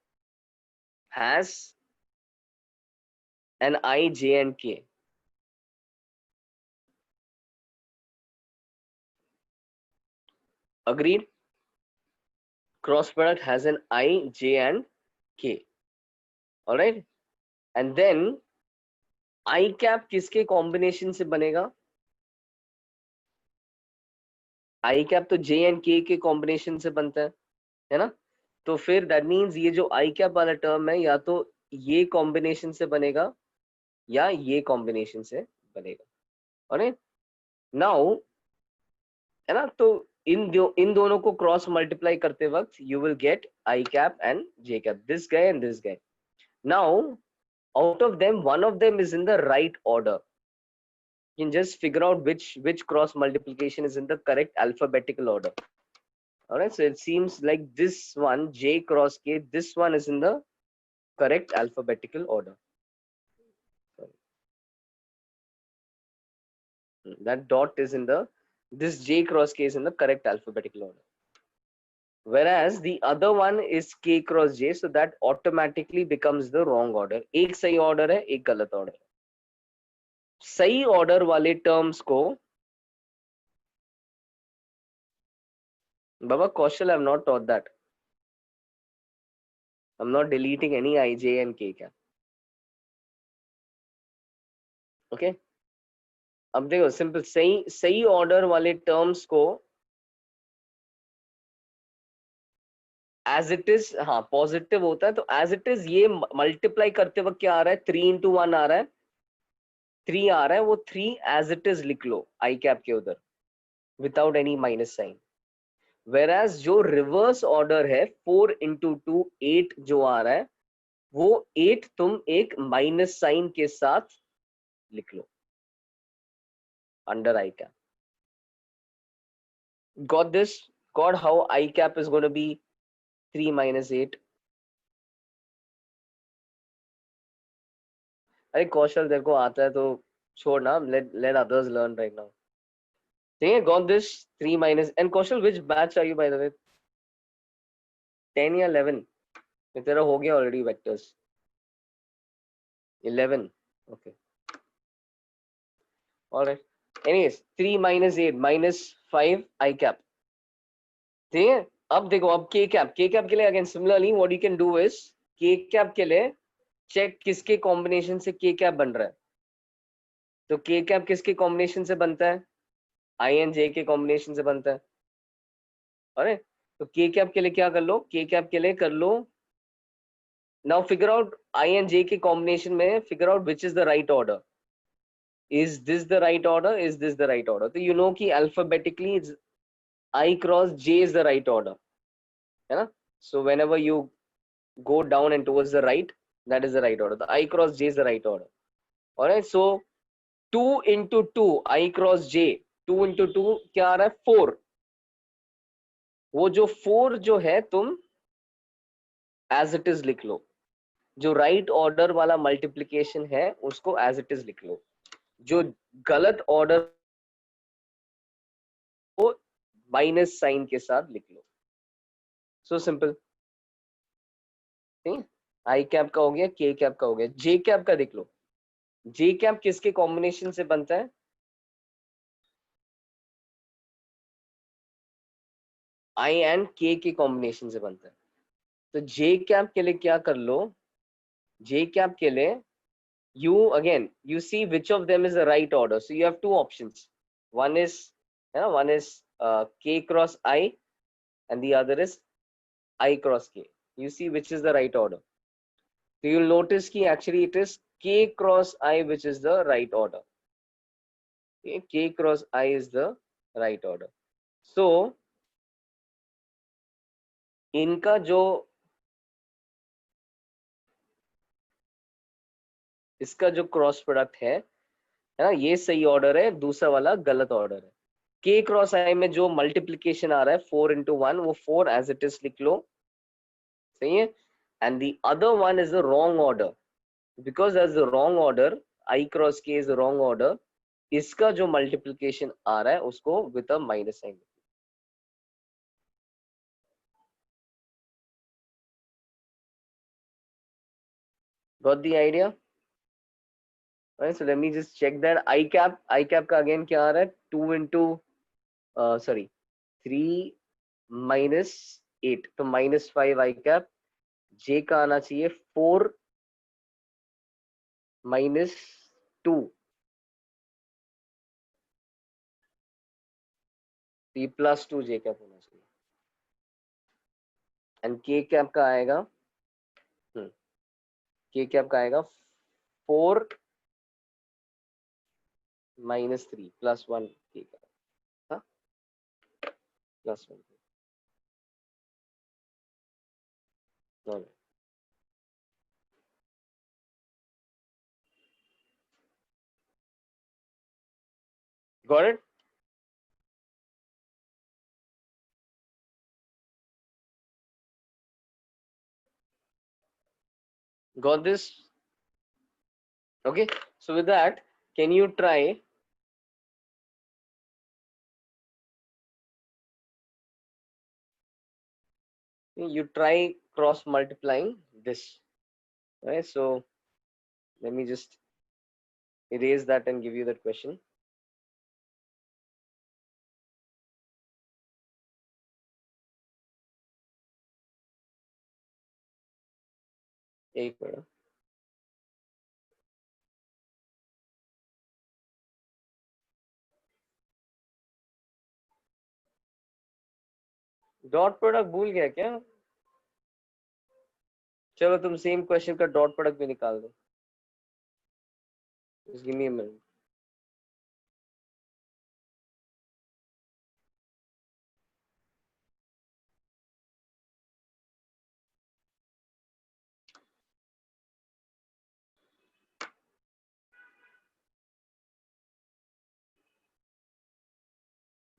has an I, J and K. Agreed? Cross product has an I, J and K. All right? And then I cap किसके combination से बनेगा? I cap तो J and K के combination से बनता है ना? तो फिर that means ये जो I cap वाला term है या तो ये combination से बनेगा या ये combination से बनेगा. Alright? Now, है ना, तो इन दोनों को क्रॉस मल्टीप्लाई करते वक्त you will gate I cap and J cap, this guy and this guy. Now out of them, one of them is in the right order. You can just figure out which cross multiplication is in the correct alphabetical order. All right, so it seems like this one, J cross K, this one is in the correct alphabetical order. Sorry. That dot is in the, this J cross K is in the correct alphabetical order. Whereas the other one is K cross J, so that automatically becomes the wrong order. एक सही order है, एक गलत order है. सही order वाले terms को, Baba Kaushal, I have not taught that. I'm not deleting any I, J and K क्या. Okay? अब देखो simple, सही order वाले terms को as it is, हाँ positive होता है, तो as it is ये multiply करते वक्त क्या आ रहा है, 3 into 1 आ रहा है, 3 आ रहा है, वो 3 as it is लिख लो I cap के उधर without any minus sign. Whereas जो reverse order है 4 into 2 8 जो आ रहा है, वो 8 तुम एक minus sign के साथ लिख लो under I cap. Got this? Got how I cap is going to be 3 minus 8? अरे कौशल तेरे को आता है तो छोड़ ना, let others learn right now. ठीक है, got this? 3 minus, and Kaushal, which batch are you by the way? 10 या 11? तेरा हो गया already vectors. 11. Okay. All right. Anyways, 3 minus 8 minus 5 I cap. ठीक है, अब देखो, अब K cap के लिए again similarly what you can do is K cap के लिए check किसके combination से K cap बन रहा है. तो K cap किसके combination से बनता है? I and J के combination से बनता है. अरे तो K cap के लिए क्या कर लो, K cap के लिए कर लो, now figure out I and J के combination में figure out which is the right order. Is this the right order? Is this the right order? तो you know कि alphabetically it's I cross J is the right order, है ना? So whenever you go down and towards the right, that is the right order. The I cross J is the right order. All right. So 2 into 2 I cross J, 2 into 2 क्या आ रहा है? 4. वो जो 4 जो है तुम as it is लिख लो. जो right order वाला multiplication है उसको as it is लिख लो. जो गलत order को minus sign के साथ लिख लो. So simple. ठीक, I cap का हो गया, K cap का हो गया. J cap का देख लो. J cap किसके combination से बनता है? I and K के combination से बनता है. तो J cap के लिए क्या कर लो? J cap के लिए you see which of them is the right order. So you have two options. One is K cross I and the other is I cross K. You see which is the right order. So you'll notice कि actually it is K cross I which is the right order. Okay? K cross I is the right order. So इनका जो इसका जो cross product है ना, ये सही order है, दूसरा वाला गलत ऑर्डर है. K क्रॉस I में जो मल्टीप्लीकेशन आ रहा है 4 into 1, वो 4 as it is लिख लो. सही है. and the other one is the wrong order. Because there's the wrong order, I cross k is the wrong order, इसका जो multiplication आ रहा है उसको with a minus sign. Got the idea? Right, so let me just check that. I cap का again क्या आ रहा है? 2 into sorry 3 minus 8, तो minus 5 I cap. J का आना चाहिए 4 minus 2, 3 plus 2 J cap होना चाहिए. And K cap का आएगा K cap का आएगा 4 minus 3 plus 1 K cap, हाँ plus 1. No. Got it? Got this? Okay, so with that, can you try cross multiplying this, right? So let me just erase that and give you that question. एक minute. Dot product भूल गया क्या? चलो तुम same question का dot product भी निकाल दो. Just give me a minute.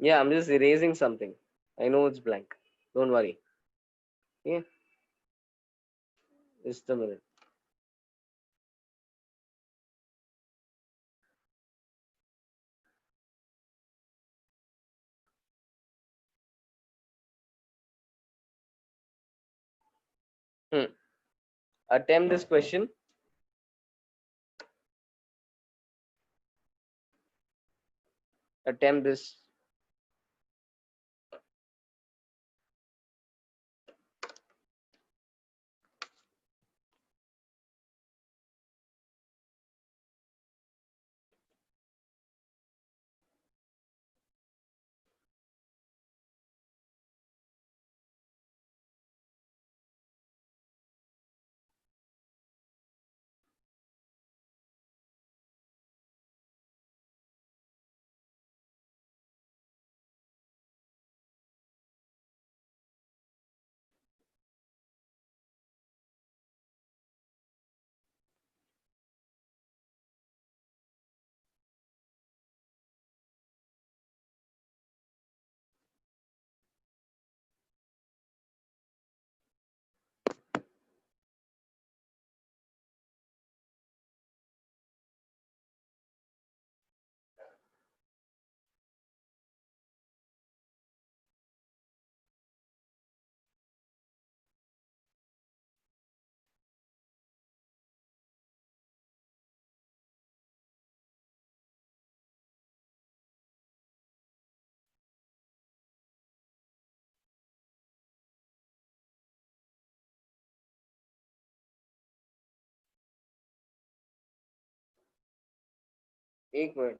Yeah, I'm just erasing something. I know it's blank. Don't worry. Yeah, just a minute. Attempt this question. Attempt this. एक मिनट.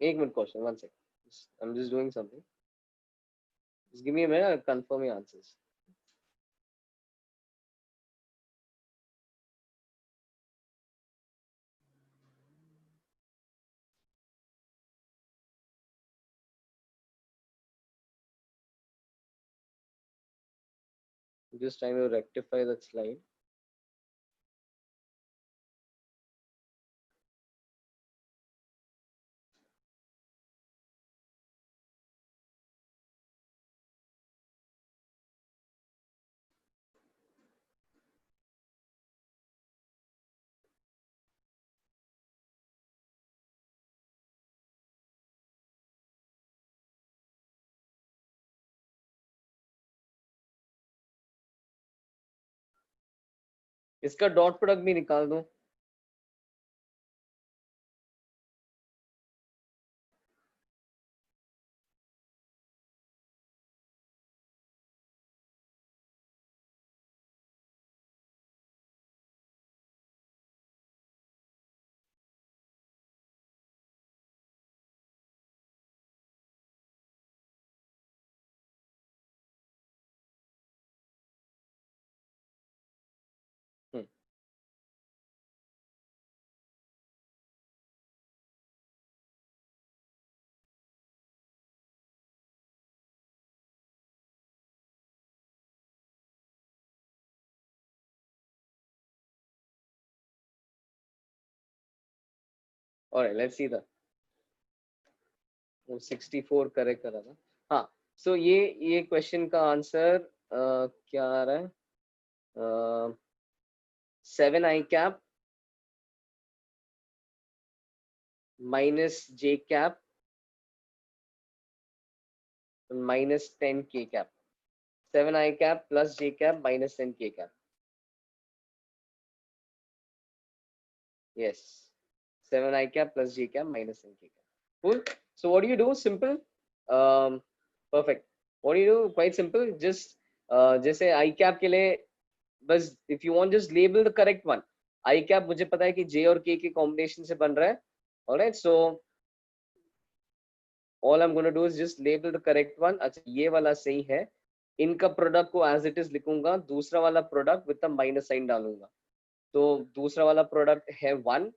एक minute question. 1 second. I'm just doing something. Just give me a minute. I'll confirm your answers. Just trying to rectify that slide. इसका dot product भी निकाल दो। Alright, let's see the 64 correct करा था। हाँ, सो ये क्वेश्चन का आंसर क्या आ रहा है? 7 i cap minus j cap minus 10 k cap. 7 I cap plus j cap minus 10 k cap. Yes, 7 I cap plus j cap minus 10 k cap. Cool. So what do you do? Simple. Perfect. What do you do? Quite simple. Just जैसे I cap के लिए बस if you want just label the correct one. I cap मुझे पता है कि j और k के combination से बन रहा है. Alright, so all I'm going to do is just label the correct one. अच्छा ये वाला सही है, इनका प्रोडक्ट को एज इट इज लिखूंगा, दूसरा वाला प्रोडक्ट विद माइनस साइन डालूंगा। तो दूसरा वाला प्रोडक्ट है 1,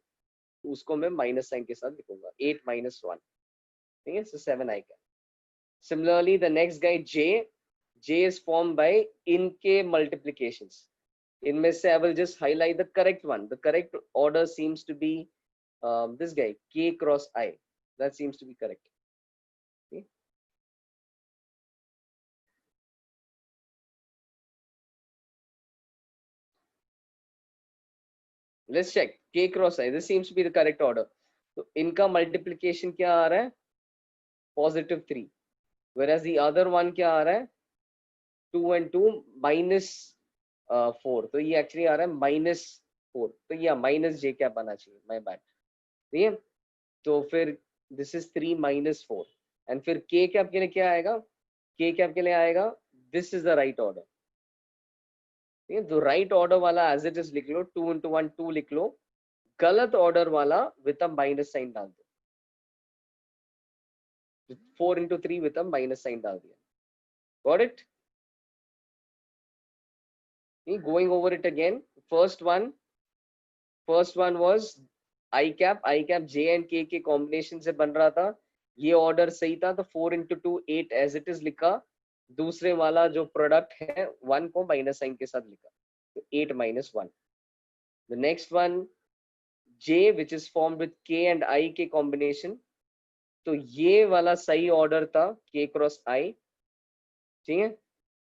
उसको मैं माइनस साइन के साथ लिखूंगा, 8 माइनस 1, ठीक है। So 7 i cap. Similarly the next guy j is form by इनके मल्टीप्लिकेशंस। इनमें से I will just highlight the correct one. The correct order seems to be this guy k cross i, that seems to be correct. Let's check k cross i. This seems to be the correct order. तो इनका multiplication क्या आ रहा है? +3, whereas the other one क्या आ रहा है? 2 and 2 -4, तो ये एक्चुअली आ रहा है -4, तो ये माइनस जे कैप आना चाहिए, माय बैड, ठीक है। तो फिर दिस इज 3 -4 एंड फिर के कैप के लिए क्या आएगा? के कैप के लिए आएगा this is the right order, ठीक है। तो राइट ऑर्डर वाला एज इट इज लिख लो, 2 into 1 2 लिख लो, गलत ऑर्डर वाला विद अ माइनस साइन डाल दो, 4 into 3 with a minus sign डाल दिया। Got it? Going over it again. First one was I cap J and K के combination से बन रहा था, ये ऑर्डर सही था, तो 4 into 2 8 as it is लिखा। दूसरे वाला जो प्रोडक्ट है 1 को माइनस साइन के साथ लिखा, तो 8 minus 1। The next one J which is formed with K and I के combination, तो ये वाला सही ऑर्डर था K क्रॉस I, ठीक है।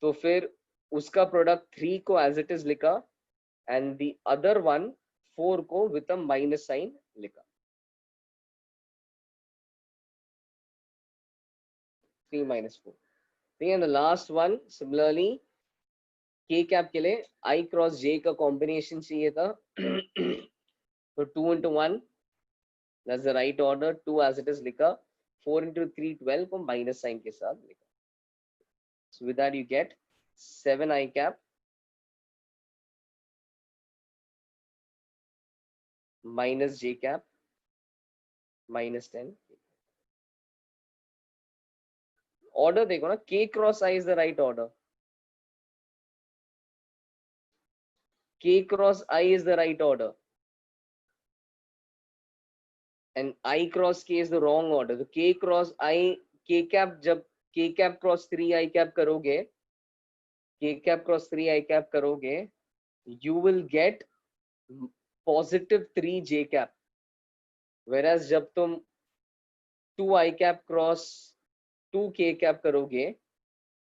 तो फिर उसका प्रोडक्ट 3 को एज इट इज लिखा एंड द अदर वन 4 को विद अ माइनस साइन लिखा, 3 -4, ठीक है। लास्ट वन सिमिलरली के कैप के लिए आई क्रॉस जे का कॉम्बिनेशन चाहिए था, तो 2 into 1 that's the right order, 2 as it is लिखा, 4 into 3 12 को माइनस साइन के साथ लिखा। So with that you get 7 i cap minus j cap minus 10। Order देखो ना, k cross i is the right order, k cross i is the right order and I cross k is the wrong order। तो k cross i, k cap जब k cap cross 3 I cap करोगे, k cap cross 3 I cap करोगे, you will get +3 j cap, whereas जब तुम 2 I cap cross 2 k cap करोगे,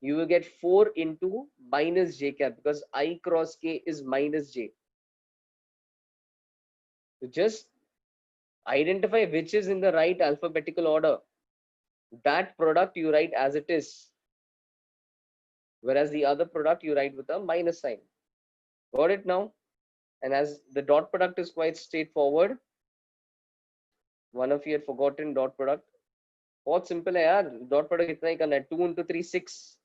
you will get 4 into minus j cap because I cross k is minus j। So just identify which is in the right alphabetical order, that product you write as it is, whereas the other product you write with a minus sign। Got it now? And as the dot product is quite straightforward, one of you had forgotten dot product. बहुत simple है यार, dot product इतना ही करना है. 2 into 3 6,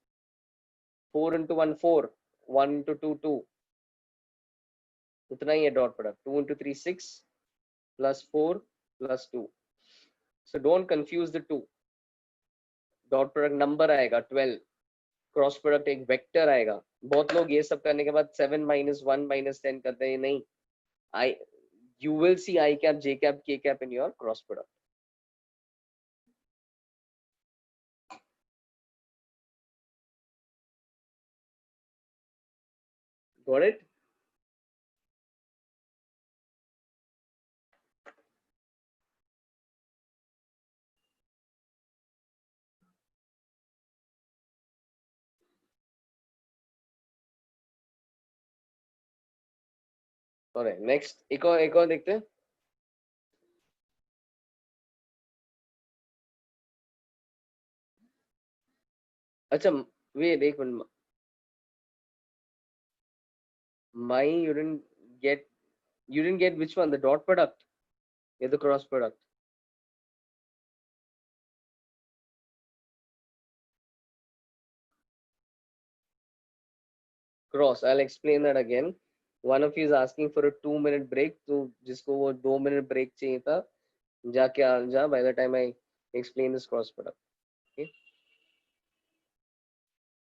4 into 1 4, 1 into 2 2, उतना ही है dot product. 2 into 3 6 plus 4 plus 2. So don't confuse the two. Dot product number आएगा 12, cross product एक वेक्टर आएगा. बहुत लोग ये सब करने के बाद 7 minus 1 minus 10 करते हैं. नहीं, I you will see I cap, J cap, K cap in your cross product. Got it? Alright, next एक और देखते हैं. अच्छा wait एक minute. You didn't get which one, the dot product or the cross product? Cross. I'll explain that again. One of you is asking for a 2-minute break, तो जिसको वो 2-minute break चाहिए था, जाके आ जा by the time I explain this cross product. Okay?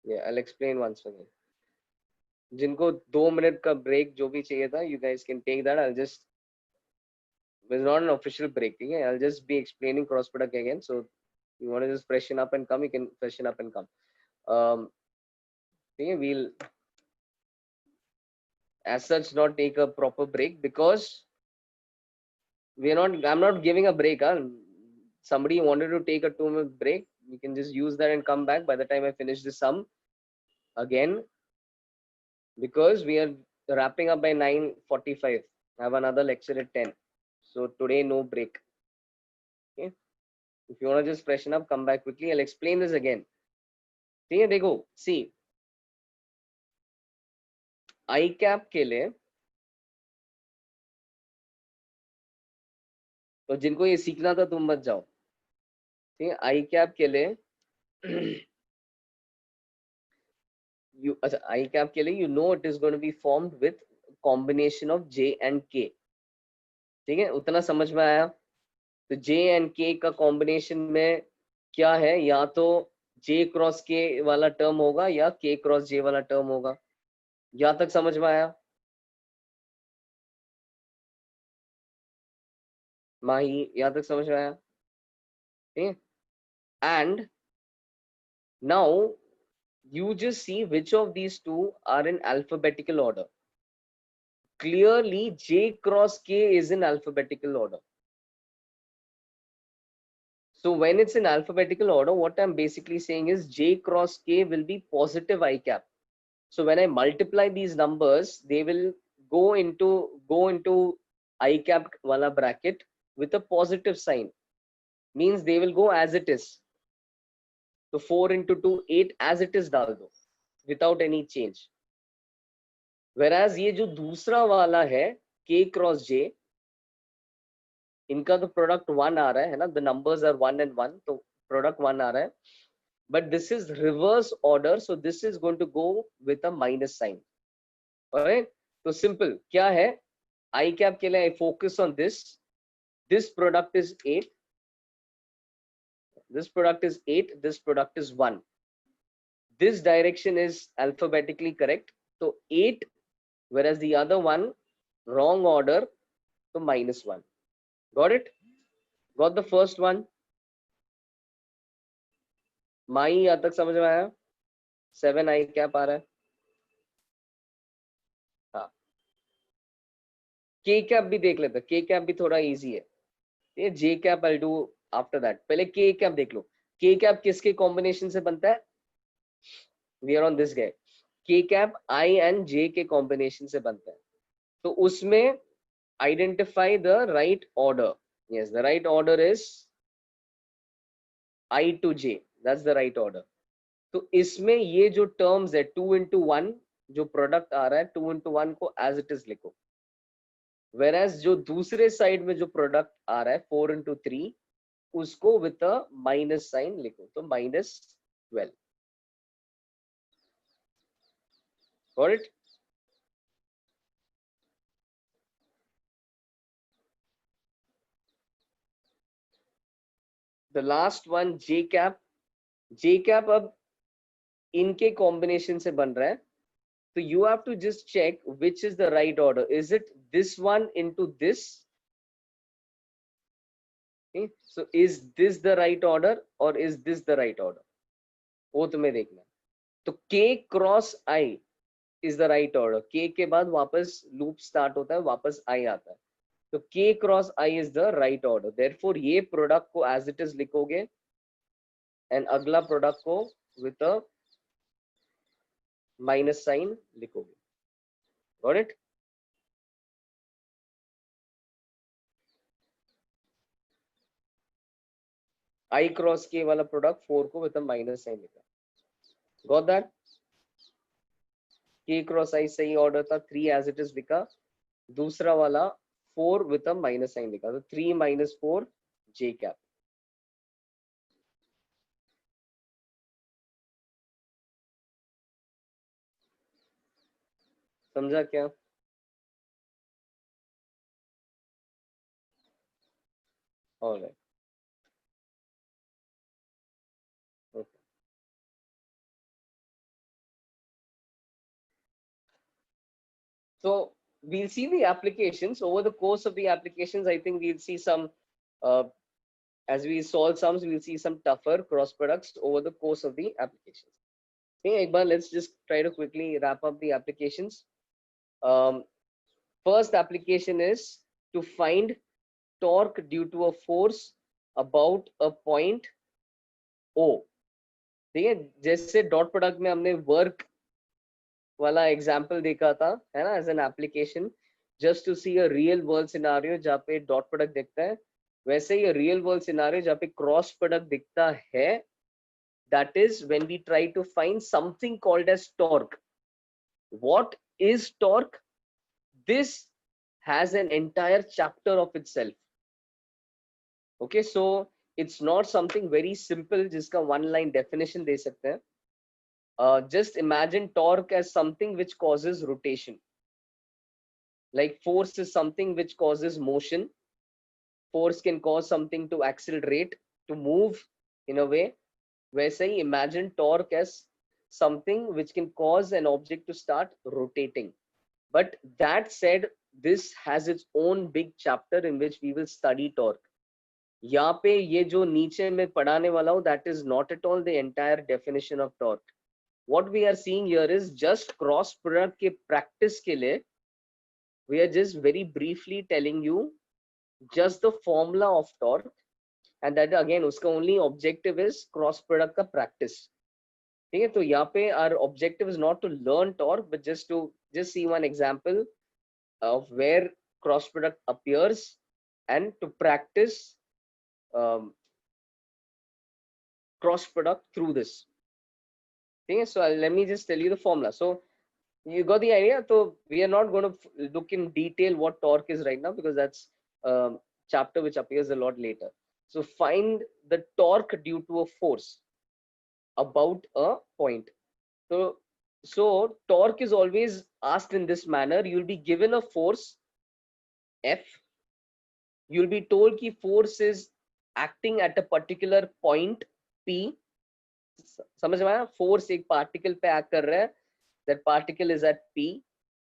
Yeah, I'll explain once again. जिनको 2 minute का break जो भी चाहिए था, you guys can take that. It's not an official break. Okay? I'll just be explaining cross product again. So you want to just freshen up and come, you can freshen up and come. Okay, we'll as such not take a proper break because I'm not giving a break. Somebody wanted to take a 2-minute break, you can just use that and come back by the time I finish the sum again, because we are wrapping up by 9:45. I have another lecture at 10, so today no break. Okay, if you want to just freshen up, come back quickly. I'll explain this again. ठीक है, देखो, see, I cap के लिए तो जिनको ये सीखना था तुम मत जाओ. ठीक है, I cap के लिए I cap के लिए you know it is going to be formed with combination of J and K. ठीक है, उतना समझ में आया? तो J and K का कॉम्बिनेशन में क्या है, या तो J क्रॉस K वाला टर्म होगा या K क्रॉस J वाला टर्म होगा. यहाँ तक समझ में आया माही? यहाँ तक समझ में आया? ठीक है, and now you just see which of these two are in alphabetical order. Clearly J cross K is in alphabetical order. So when it's in alphabetical order, what I'm basically saying is J cross K will be positive I cap. So when I multiply these numbers, they will go into I cap wala bracket with a positive sign. Means they will go as it is. So 4 into 2 8 as it is डाल दो without any change. Whereas ये जो दूसरा वाला है K cross J, इनका तो product 1 आ रहा है ना, द नंबर्स आर 1 and 1, तो प्रोडक्ट 1 आ रहा है, but this is reverse order, so this is going to go with a minus sign. Alright, तो सिंपल क्या है, आई कैप के लिए I focus on this product is 8, this product is 8, this product is 1, this direction is alphabetically correct, so 8, whereas the other one wrong order, so -1. Got it? Got the first one? माई यहाँ तक समझ में आया? 7 i cap आ रहा है. हाँ, के cap भी देख लेते, के कैप भी थोड़ा इजी है. ये j cap I do after that. पहले के कैप देख लो. के कैप किसके कॉम्बिनेशन से बनता है? We are on this guy. K cap I and जे के कॉम्बिनेशन से बनता है. तो उसमें identify the right order. Yes, the right order is I to J, that's the right order. तो इसमें ये जो टर्म्स है 2 into 1, जो प्रोडक्ट आ रहा है 2 into 1 को एज इट इज लिखो. whereas जो दूसरे साइड में जो प्रोडक्ट आ रहा है 4 into 3 उसको विद अ माइनस साइन लिखो, तो -12. Got it? The last one J cap. J cap अब इनके कॉम्बिनेशन से बन रहा है, तो you have to just check which is the right order. Is it this one into this? Okay, so is this the right order or is this the right order? वो तुम्हें देखना है. तो k cross i is the right order. k के बाद वापस loop start होता है, वापस i आता है, तो k cross i is the right order. Therefore ये प्रोडक्ट को as it is लिखोगे एंड अगला प्रोडक्ट को with a माइनस साइन लिखोगे. Got it? I cross k वाला प्रोडक्ट 4 को with a माइनस साइन लिखा. Got that? k cross i सही ऑर्डर था, 3 as it is लिखा, दूसरा वाला 4 with a माइनस साइन लिखा, तो 3 - 4 j कैप. समझा क्या? Alright, okay. So we'll see the applications over the course of the applications. I think we'll see some, as we solve sums, we'll see some tougher cross products over the course of the applications. Okay, Iqbal, let's just try to quickly wrap up the applications. First application is to find torque due to a force about a point O. ठीक है, जैसे dot product में हमने work वाला example देखा था, है ना, as an application just to see a real world scenario जहाँ पे डॉट प्रोडक्ट दिखता है, वैसे ही रियल वर्ल्ड सिनारियो जहाँ पे क्रॉस प्रोडक्ट दिखता है, that is when we try to find something called as torque. What is torque? This has an entire chapter of itself. Okay, so it's not something very simple जिसका one line definition दे सकते हैं. Just imagine torque as something which causes rotation. Like force is something which causes motion. Force can cause something to accelerate, to move in a way. वैसे ही imagine torque as something which can cause an object to start rotating. But that said, this has its own big chapter in which we will study torque. यहाँ पे ये जो नीचे में पढ़ाने वाला हूँ, that is not at all the entire definition of torque. What we are seeing here is just cross product के practice के लिए we are just very briefly telling you just the formula of torque, and that again उसका only objective is cross product का practice. ठीक है, तो यहाँ पे our objective is not to learn torque but just to see one example of where cross product appears and to practice cross product through this. Okay, so let me just tell you the formula. So you got the idea. So we are not going to look in detail what torque is right now because that's a chapter which appears a lot later. So find the torque due to a force about a point. So torque is always asked in this manner. You'll be given a force F. You'll be told कि force is acting at a particular point P. समझ में आया? Force एक particle पे act कर रहा है, that particle is at P,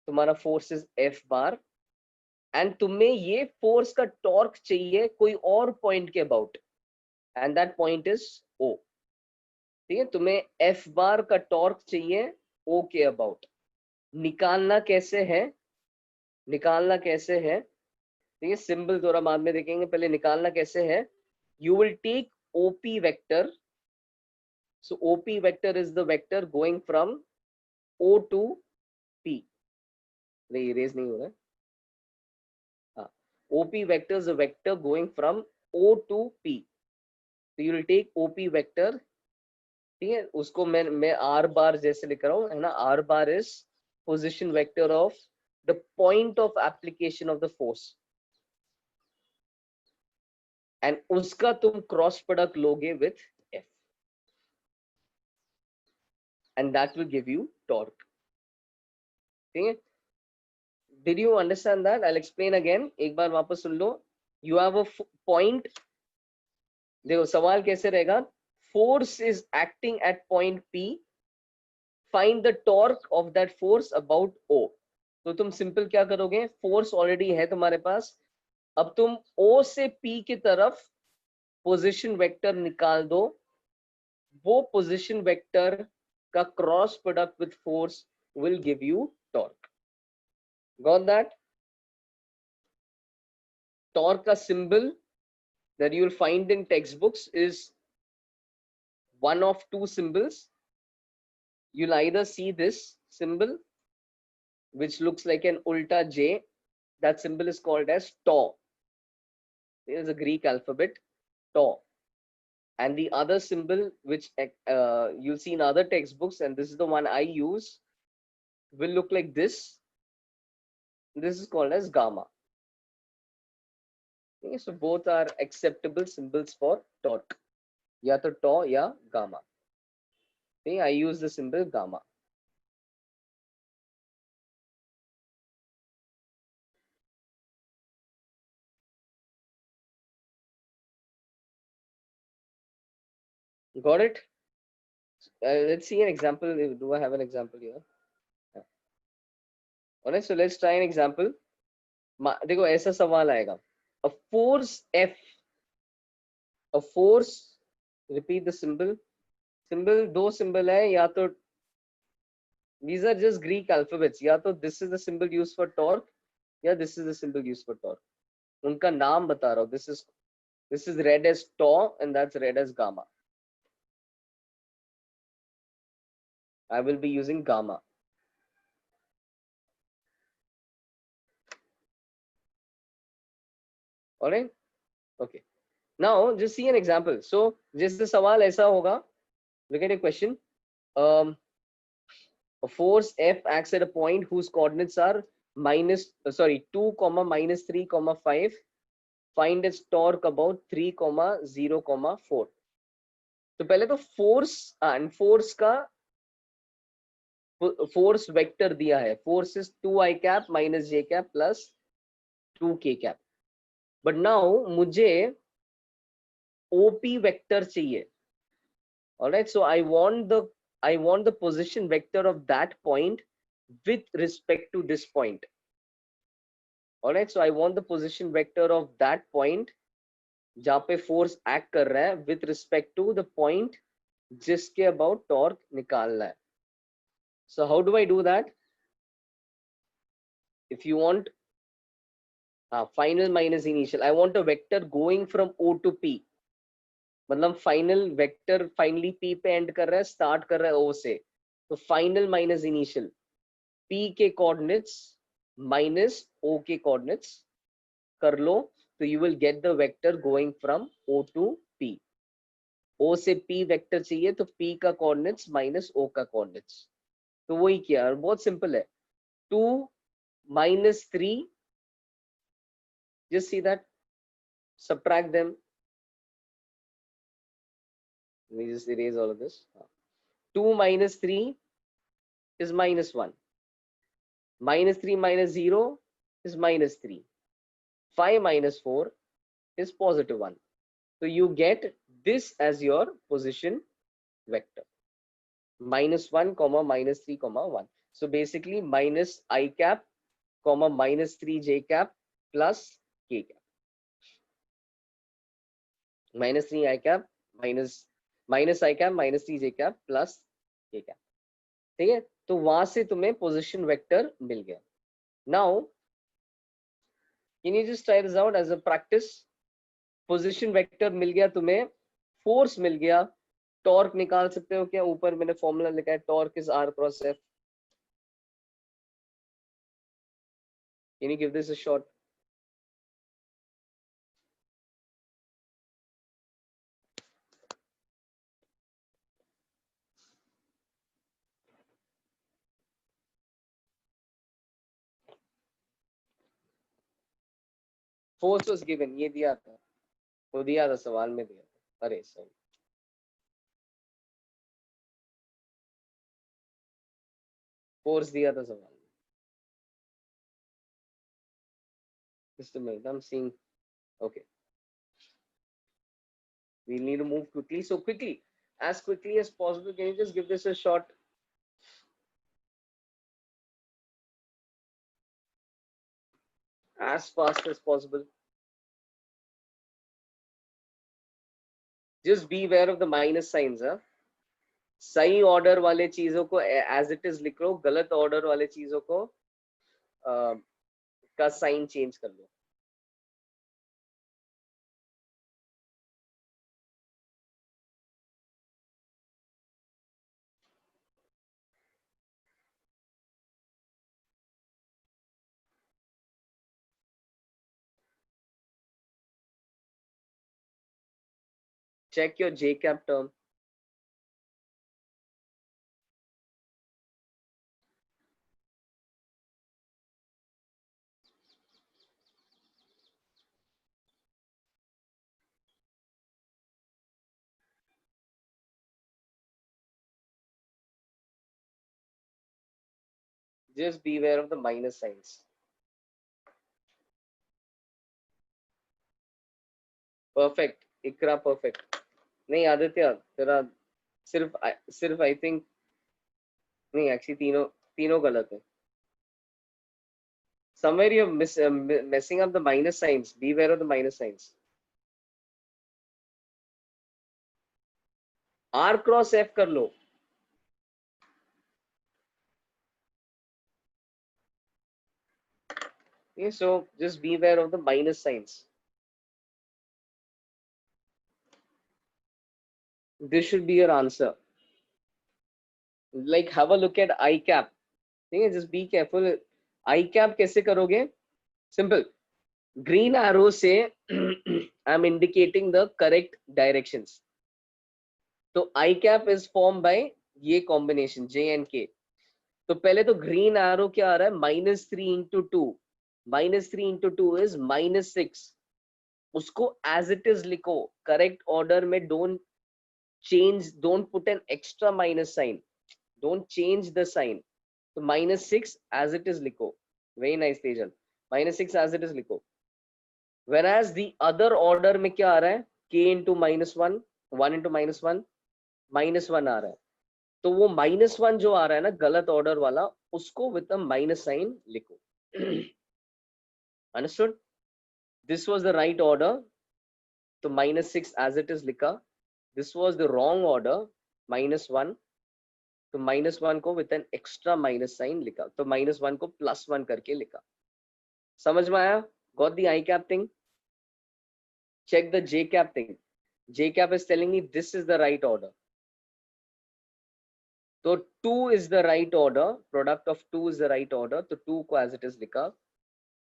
तुम्हारा force is F bar, and तुम्हें ये फोर्स का टॉर्क चाहिए कोई और पॉइंट के about, and that point is O. ठीक है, तुम्हें F बार का टॉर्क चाहिए O के अबाउट. निकालना कैसे है? निकालना कैसे है? ठीक है, सिंबल थोड़ा बाद में देखेंगे, पहले निकालना कैसे है. You will take OP vector. So OP vector is the vector going from O to P. नहीं, erase नहीं हो रहा है. हाँ, OP vector is a vector going from O to P. So you will take OP vector. ठीक है, उसको मैं R बार जैसे लिख रहा हूँ, है ना. R bar is position vector of the point of application of the force, and उसका तुम क्रॉस प्रोडक्ट लोगे with F, and that will give you torque. ठीक है? Did you understand that? I'll explain again. एक बार वापस सुन लो. You have a point. देखो सवाल कैसे रहेगा? Force is acting at point P. Find the torque of that force about O. तो तुम सिंपल क्या करोगे? फोर्स ऑलरेडी है तुम्हारे पास, अब तुम O से P की तरफ पोजीशन वेक्टर निकाल दो, वो पोजीशन वेक्टर का cross product with force will give you torque. Got that? Torque का symbol that you will find in textbooks is one of two symbols. You'll either see this symbol which looks like an ulta J. That symbol is called as tau. It is a Greek alphabet, tau. And the other symbol which you'll see in other textbooks, and this is the one I use, will look like this. This is called as gamma. Okay, so both are acceptable symbols for torque. Ya to tau ya gamma. Okay, I use the symbol gamma. Got it? Let's see an example. Do I have an example here? Yeah. Alright, so let's try an example. देखो ऐसा सवाल आएगा. A force F. A force. Repeat the symbol. Symbol दो symbol है, या तो these are just Greek alphabets. या तो this is the symbol used for torque, या this is the symbol used for torque. उनका नाम बता रहा हूँ. This is read as tau and that's read as gamma. I will be using gamma. All right. Okay. Now just see an example. So जैसे सवाल ऐसा होगा. Look at a question. A force F acts at a point whose coordinates are 2, -3, 5. Find its torque about 3, 0, 4. तो पहले तो force का force vector दिया है. Force is 2i cap - j cap plus 2k cap. But now मुझे OP vector चाहिए. Alright, so I want the position vector of that point with respect to this point. Alright, so I want the position vector of that point जहाँ पे force act कर रहा है with respect to the point जिसके about torque निकालना है. So how do I do that? If you want final minus initial, I want a vector going from O to P. मतलब final vector finally P पे and कर रहा है, start कर रहा है O से. तो फाइनल माइनस इनिशियल, P के कोऑर्डिनेट्स माइनस O के कोऑर्डिनेट्स कर लो, तो you will get the vector going from O to P. O से P वेक्टर चाहिए तो P का कोऑर्डिनेट्स माइनस O का कोऑर्डिनेट्स. तो वही किया, बहुत सिंपल है. 2 - 3, just see that, subtract them. Let me just erase all of this. 2 - 3 is -1. -3 - 0 is -3. 5 - 4 is +1. So you get this as your position vector. -1, -3, 1. So basically -i cap, -3j cap plus k cap. -3i cap -i cap -3j cap plus k cap. ठीक है, तो वहां से तुम्हें position vector मिल गया. Now can you just try this out as a practice. Position vector मिल गया तुम्हें, फोर्स मिल गया, टॉर्क निकाल सकते हो क्या? ऊपर मैंने फॉर्मूला लिखा है, torque is R cross F. Can you give this a shot? Force was given, ये दिया था, वो दिया था सवाल में दिया था। अरे सॉरी, फोर्स दिया था सवाल में। Just a minute, I'm seeing. Okay, we need to move quickly. So quickly, as quickly as possible, can you just give this a shot? As fast as possible. Just be aware of the minus signs, हाँ? सही order वाले चीजों को as it is लिख लो, गलत order वाले चीजों को का साइन चेंज कर लो। Check your JCap term. Just beware of the minus signs. Perfect. Iqra perfect. नहीं आदित्य, तेरा सिर्फ आई थिंक नहीं, एक्चुअली तीनों तीनों गलत है। Somewhere you're messing up the minus signs. Beware of the minus signs. R cross F कर लो। Okay, so just beware of the minus signs. This should be your answer. Like have a look at I cap. ठीक है, just be careful. I cap कैसे करोगे? Simple. Green arrow से I'm indicating the correct directions. तो I cap is formed by ये combination J and K. तो पहले तो green arrow क्या आ रहा है? -3 into 2. -3 into 2 is -6. उसको as it is लिखो, correct order में don't change, don't put an extra minus sign, don't change the sign. तो -6 as it is लिखो. Very nice Tejan. -6 as it is लिखो. Whereas the other order में क्या आ रहा है? K into -1, 1 into -1, -1 आ रहा है। तो वो -1 जो आ रहा है ना गलत ऑर्डर वाला, उसको विद अ माइनस साइन लिखो। Understood? This was the right order, तो -6 एज इट इज लिखा। This was the wrong order, -1, तो -1 को with an extra minus sign लिखा, तो -1 को +1 करके लिखा। समझ में आया? Got the I cap thing? Check the J cap thing. J cap is telling me this is the right order. तो 2 is the right order, product of 2 is the right order, तो 2 को as it is लिखा।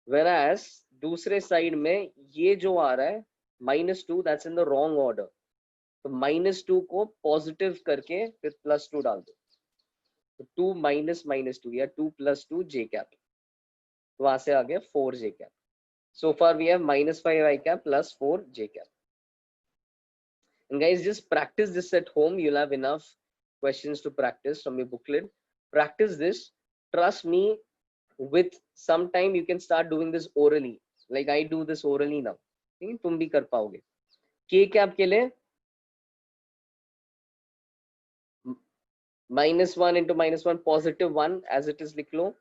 Whereas दूसरे side में ये जो आ रहा है -2, that's in the wrong order, तो -2 को पॉजिटिव करके फिर +2 डाल दो, तो 2 माइनस -2 या 2 + 2 J cap, तो वहां से आ गया 4 J cap. So far we have -5 I cap plus 4 J cap. And guys, just practice this at home. You'll have enough questions to practice from your booklet. Practice this. Trust me, with some time you can start doing this orally. Like I do this orally now. तुम भी कर पाओगे। K cap के लिए -1 into -1 +1 as it is लिख लो।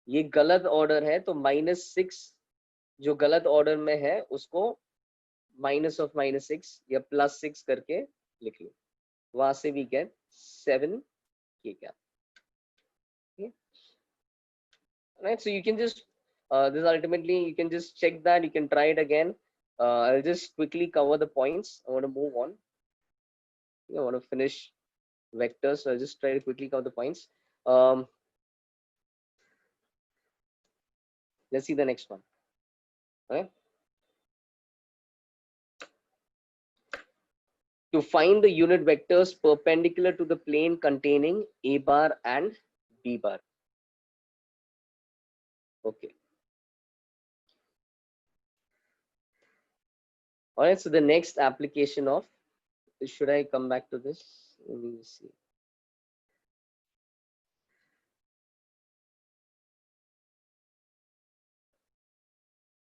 ये गलत order है, तो -6 जो गलत ऑर्डर में है उसको -6 या +6 करके लिख लो। वहां से we get 7 K cap. Okay. Right, so you can just this ultimately you can just check that, you can try it again. I'll just quickly cover the points. I want to move on. I want to finish vectors, so I'll just try to quickly cover the points. Let's see the next one. Okay. To find the unit vectors perpendicular to the plane containing A bar and B bar. Okay. All right, so the next application of, should I come back to this? Let me see.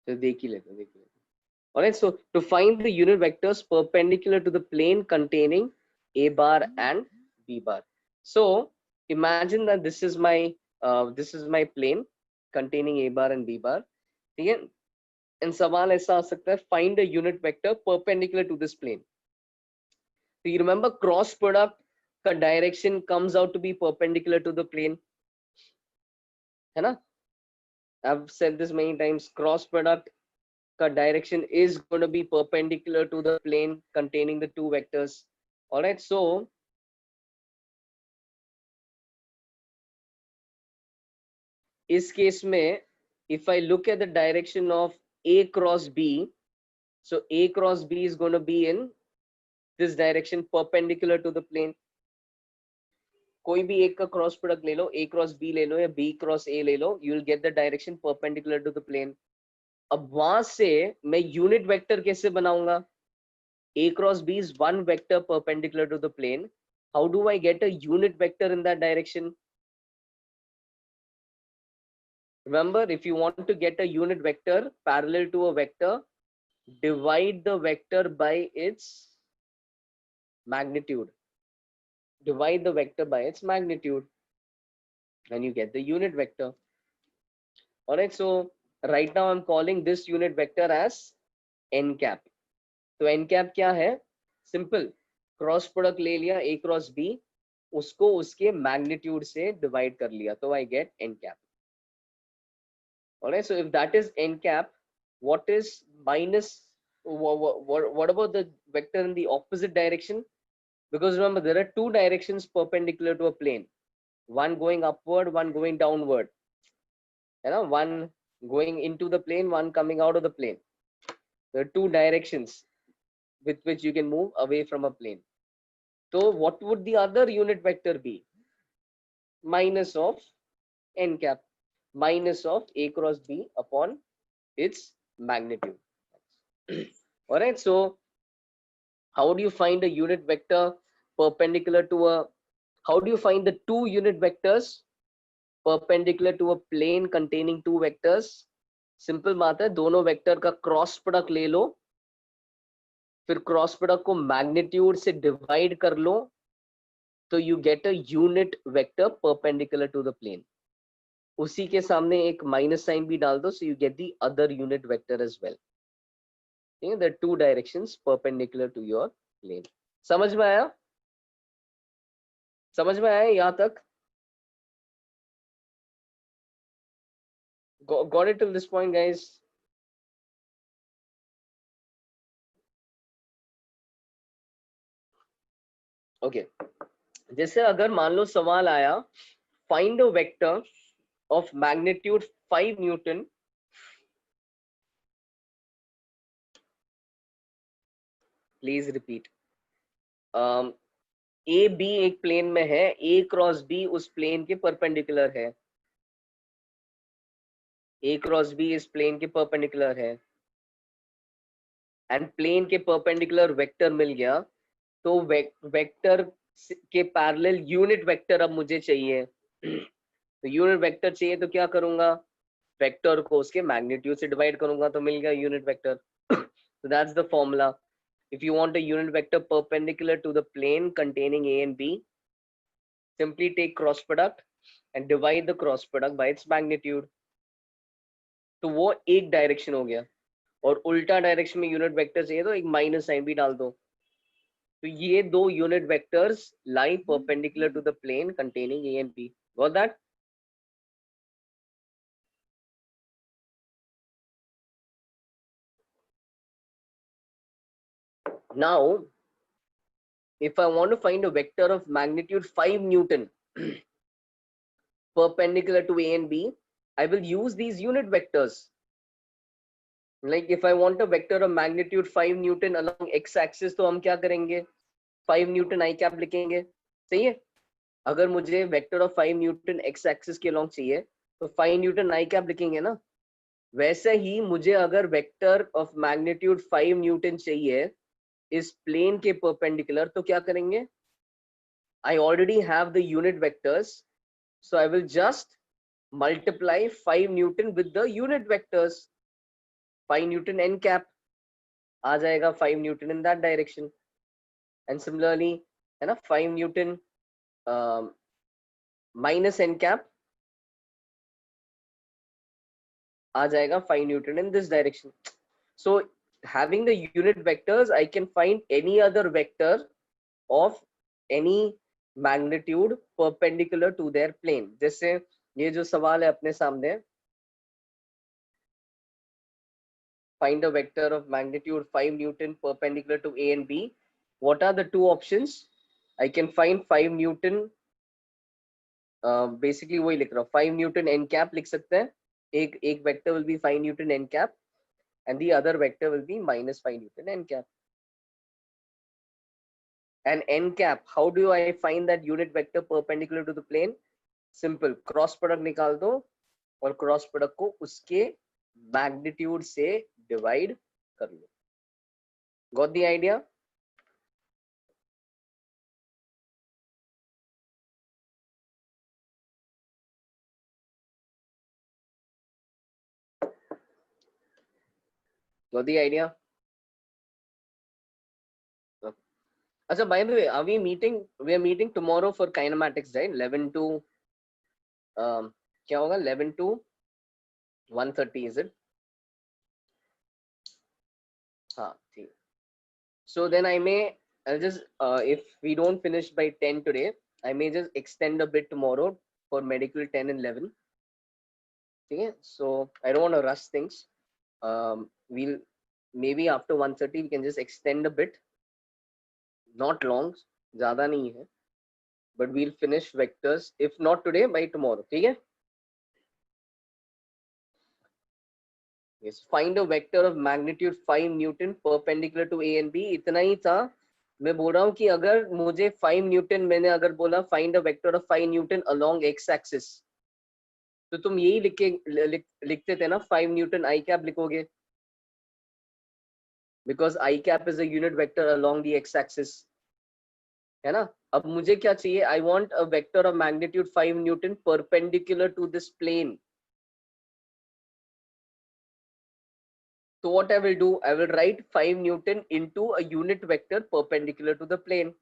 So देख ही लेते हैं. All right, so to find the unit vectors perpendicular to the plane containing a bar and b bar. So imagine that this is my plane containing a bar and b bar. ठीक है? And सवाल ऐसा आ सकता है, find a unit vector perpendicular to this plane. So you remember cross product का direction comes out to be perpendicular to the plane, है ना? I've said this many times. Cross product का direction is going to be perpendicular to the plane containing the two vectors. All right, so इस case में, if I look at the direction of A cross B, so A cross B is going to be in this direction perpendicular to the plane. कोई भी एक का cross product ले लो, A cross B ले लो या B cross A ले लो, you will get the direction perpendicular to the plane. अब वहां से मैं यूनिट वेक्टर कैसे बनाऊंगा? A cross B is one vector perpendicular to the plane. How do I get a unit vector in that direction? Remember, if you want to get a unit vector parallel to a vector, divide the vector by its magnitude. Divide the vector by its magnitude and you get the unit vector. All right, so right now I'm calling this unit vector as n cap. तो n cap क्या है? Simple, cross product ले लिया a cross b, उसको उसके magnitude से divide कर लिया, तो I get n cap. All right, so if that is n cap, what is minus, what about the vector in the opposite direction? Because remember, there are two directions perpendicular to a plane, one going upward, one going downward, you know, one going into the plane, one coming out of the plane. There are two directions with which you can move away from a plane. So what would the other unit vector be? Minus of n cap, minus of a cross b upon its magnitude. All right, so how do you find a unit vector perpendicular to a, how do you find the two unit vectors perpendicular to a plane containing two vectors? Simple बात है, दोनों vector का cross product ले लो, फिर cross product को magnitude से divide कर लो, तो you get a unit vector perpendicular to the plane. उसी के सामने एक माइनस साइन भी डाल दो, so you get the other unit vector as well. There are two directions perpendicular to your plane. समझ में आया? समझ में आया यहाँ तक? Got it till this point, guys? Okay. जैसे अगर मान लो सवाल आया, find a vector of magnitude 5 Newton please repeat. A B एक प्लेन में है, ए क्रॉस बी उस प्लेन के परपेंडिकुलर है, ए क्रॉस बी इस प्लेन के परपेंडिकुलर है, एंड प्लेन के परपेंडिकुलर वेक्टर मिल गया, तो वेक्टर के पैरेलल यूनिट वेक्टर अब मुझे चाहिए. तो यूनिट वेक्टर चाहिए तो क्या करूंगा? वेक्टर को उसके मैग्नीट्यूड से डिवाइड करूंगा, तो मिल गया unit vector. So that's the formula. If you want a unit vector perpendicular to the plane containing A and B, simply take cross product and divide the cross product by its magnitude. तो वो एक direction हो गया, और उल्टा direction में unit vector चाहिए तो एक माइनस साइन भी डाल दो. तो ये दो unit vectors lie perpendicular to the plane containing A and B. Got that? Now, if I want to find a vector of magnitude 5 Newton perpendicular to A and B, I will use these unit vectors. Like if I want a vector of magnitude 5 Newton along x-axis, तो हम क्या करेंगे? 5 Newton I cap लिखेंगे. सही है? अगर मुझे vector of 5 Newton x-axis के along चाहिए, तो 5 Newton I cap लिखेंगे ना. वैसे ही मुझे अगर वेक्टर ऑफ मैग्नीट्यूड 5 न्यूटन चाहिए इस प्लेन के परपेंडिकुलर, तो क्या करेंगे? I already have the unit vectors, so I will just multiply 5 Newton with the unit vectors. 5 Newton n cap आ जाएगा 5 Newton in that direction, and similarly है ना 5 Newton minus n cap आ जाएगा 5 Newton in this direction. So having the unit vectors, I can find any other vector of any magnitude perpendicular to their plane. जैसे ये जो सवाल है अपने सामने, find a vector of magnitude 5 Newton perpendicular to A and B. What are the two options? I can find 5 Newton, basically वही लिख रहा हूँ, 5 Newton n cap लिख सकते हैं. एक vector will be 5 Newton n cap and the other vector will be minus 5 Newton n cap. And n cap, how do I find that unit vector perpendicular to the plane? Simple, cross product निकाल दो और cross product को उसके magnitude से divide कर लो. Got the idea? Got the idea? अच्छा, by the way, are we meeting? We are meeting tomorrow for kinematics, right? 11 to क्या होगा? 11 to 1:30, is it? हाँ, ठीक. So then I may, I'll just if we don't finish by 10 today, I may just extend a bit tomorrow for medical 10 and 11. Okay, so I don't want to rush things. We'll maybe after 1:30 we can just extend a bit. Not long, ज़्यादा नहीं है. But we'll finish vectors, if not today, by tomorrow. ठीक है? Yes. Find a vector of magnitude 5 Newton perpendicular to A and B. इतना ही था. मैं बोल रहा हूँ कि अगर मुझे 5 न्यूटन, मैंने अगर बोला find a vector of 5 Newton along x axis, तो तुम यही लिखते थे ना, 5 न्यूटन I cap लिखोगे, because I cap is a unit vector along the x axis, है ना? अब मुझे क्या चाहिए? I want a vector of magnitude 5 Newton perpendicular to this plane. So what I will do, I will write 5 Newton into a unit vector perpendicular to the plane.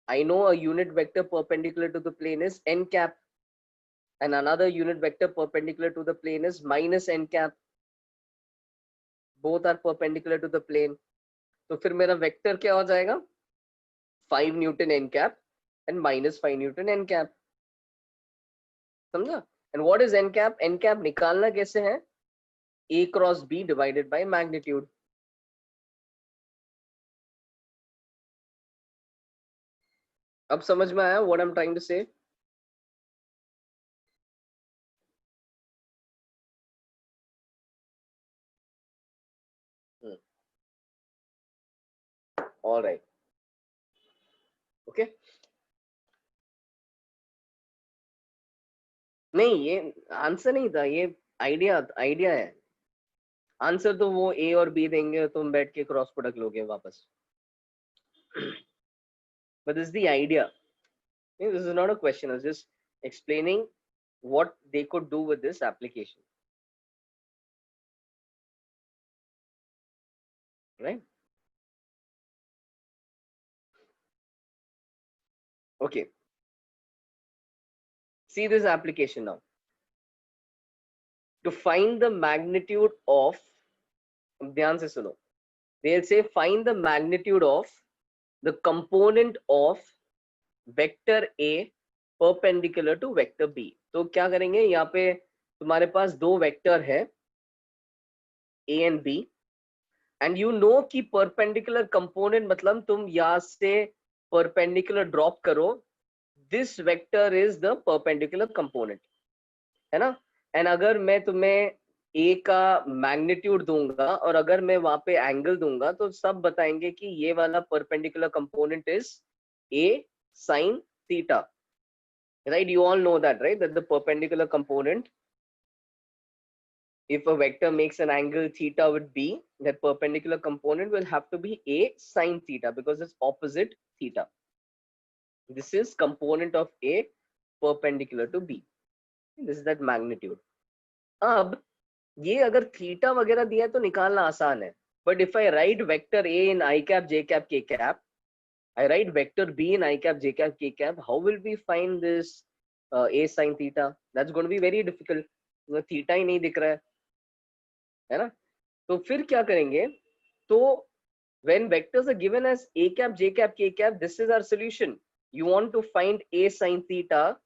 I know a unit vector perpendicular to the plane is n cap, and another unit vector perpendicular to the plane is minus n cap. Both are perpendicular to the plane. तो फिर मेरा vector क्या हो जाएगा? 5 Newton n cap and minus 5 Newton n cap. समझा? And what is n cap? N cap निकालना कैसे है? A cross B divided by magnitude. अब समझ में आया what I'm trying to say? All right. Okay. नहीं, ये आंसर नहीं था, ये आइडिया है. आंसर तो वो ए और बी देंगे, तुम बैठ के क्रॉस प्रोडक्ट लोगे वापस. But this is the idea. This is not a question. I was just explaining what they could do with this application. Right? Okay. See this application now. To find the magnitude of, ध्यान से सुनो, they'll say find the magnitude of the component of vector A perpendicular to vector B. तो क्या करेंगे? यहाँ पे तुम्हारे पास दो वेक्टर है A and B, and you know कि perpendicular component मतलब तुम यहाँ से perpendicular drop करो, this vector is the perpendicular component, है ना? And अगर मैं तुम्हें A का मैग्नीट्यूड दूंगा और अगर मैं वहां पे एंगल दूंगा, तो सब बताएंगे कि ये वाला perpendicular component is A sin theta, right? You all know that, right? That the perpendicular component if a vector makes an angle theta with B, that perpendicular component will have to be A sine theta because it's opposite theta. This is component of A perpendicular to B. This is that magnitude. अब ये अगर theta वगैरह दिया है तो निकालना आसान है. But if I write vector A in I cap, J cap, K cap, I write vector B in I cap, J cap, K cap, how will we find this A sin theta? That's going to be very difficult. Theta ही नहीं दिख रहा है ना? तो फिर क्या करेंगे? तो when vectors are given as A cap, J cap, K cap, this is our solution. You want to find A sin theta.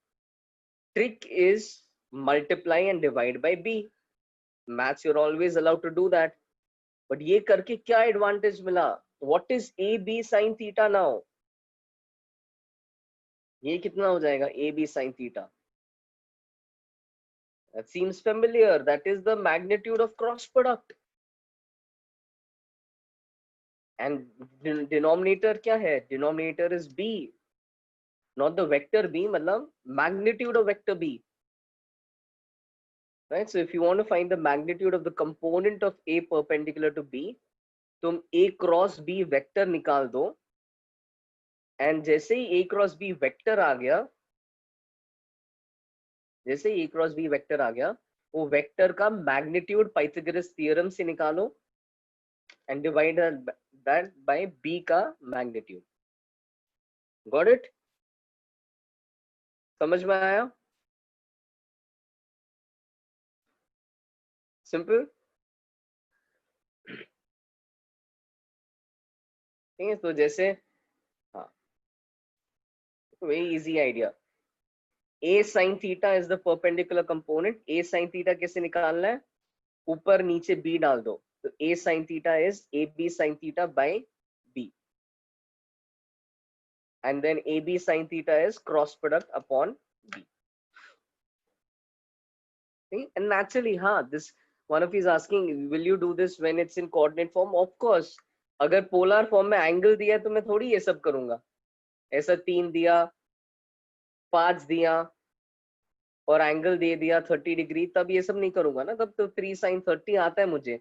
Trick is multiply and divide by B. Maths, you're always allowed to do that. But ये करके क्या advantage मिला? What is A B sin theta now? ये कितना हो जाएगा? A B sin theta. That seems familiar. That is the magnitude of cross product. And denominator क्या है? Denominator is B. Not the vector B, मतलब magnitude of vector B. Right? So if you want to find the magnitude of the component of A perpendicular to B, तुम A cross B vector निकाल दो. And जैसे ही A cross B vector आ गया, जैसे A cross B vector आ गया, वो vector का magnitude Pythagoras theorem से निकालो and divide that by B का magnitude. Got it? समझ में आया? Simple? ठीक है, तो जैसे हाँ, very easy idea. A sin theta is the perpendicular component. A sin theta कैसे निकालना है? ऊपर नीचे B डाल दो. तो A sin theta is AB sin theta by B. And then AB sin theta is cross product upon B. Okay? And naturally, this one of you is asking, will you do this when it's in coordinate form? Of course. अगर polar form में angle दिया तो मैं थोड़ी ये सब करूंगा. ऐसा 3 दिया, 5 दिया और एंगल दे दिया 30 डिग्री, तब ये सब नहीं करूंगा ना. तब तो 3 sin 30 आता है मुझे.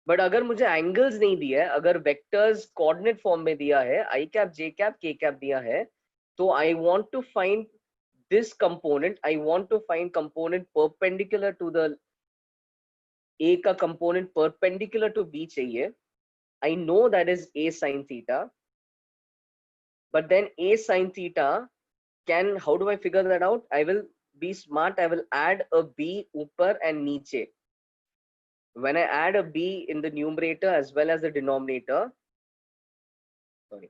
बट अगर मुझे एंगल्स नहीं दिया है, अगर वेक्टर्स कोऑर्डिनेट फॉर्म में दिया है, I cap, J cap, K cap दिया है, तो I want to find this component. I want to find component perpendicular to the A का कंपोनेंट परपेंडिकुलर टू बी चाहिए. I know that is A sine theta, but then A sine theta can, how do I figure that out? I will be smart. I will add a B ऊपर and नीचे. When I add a B in the numerator as well as the denominator, sorry,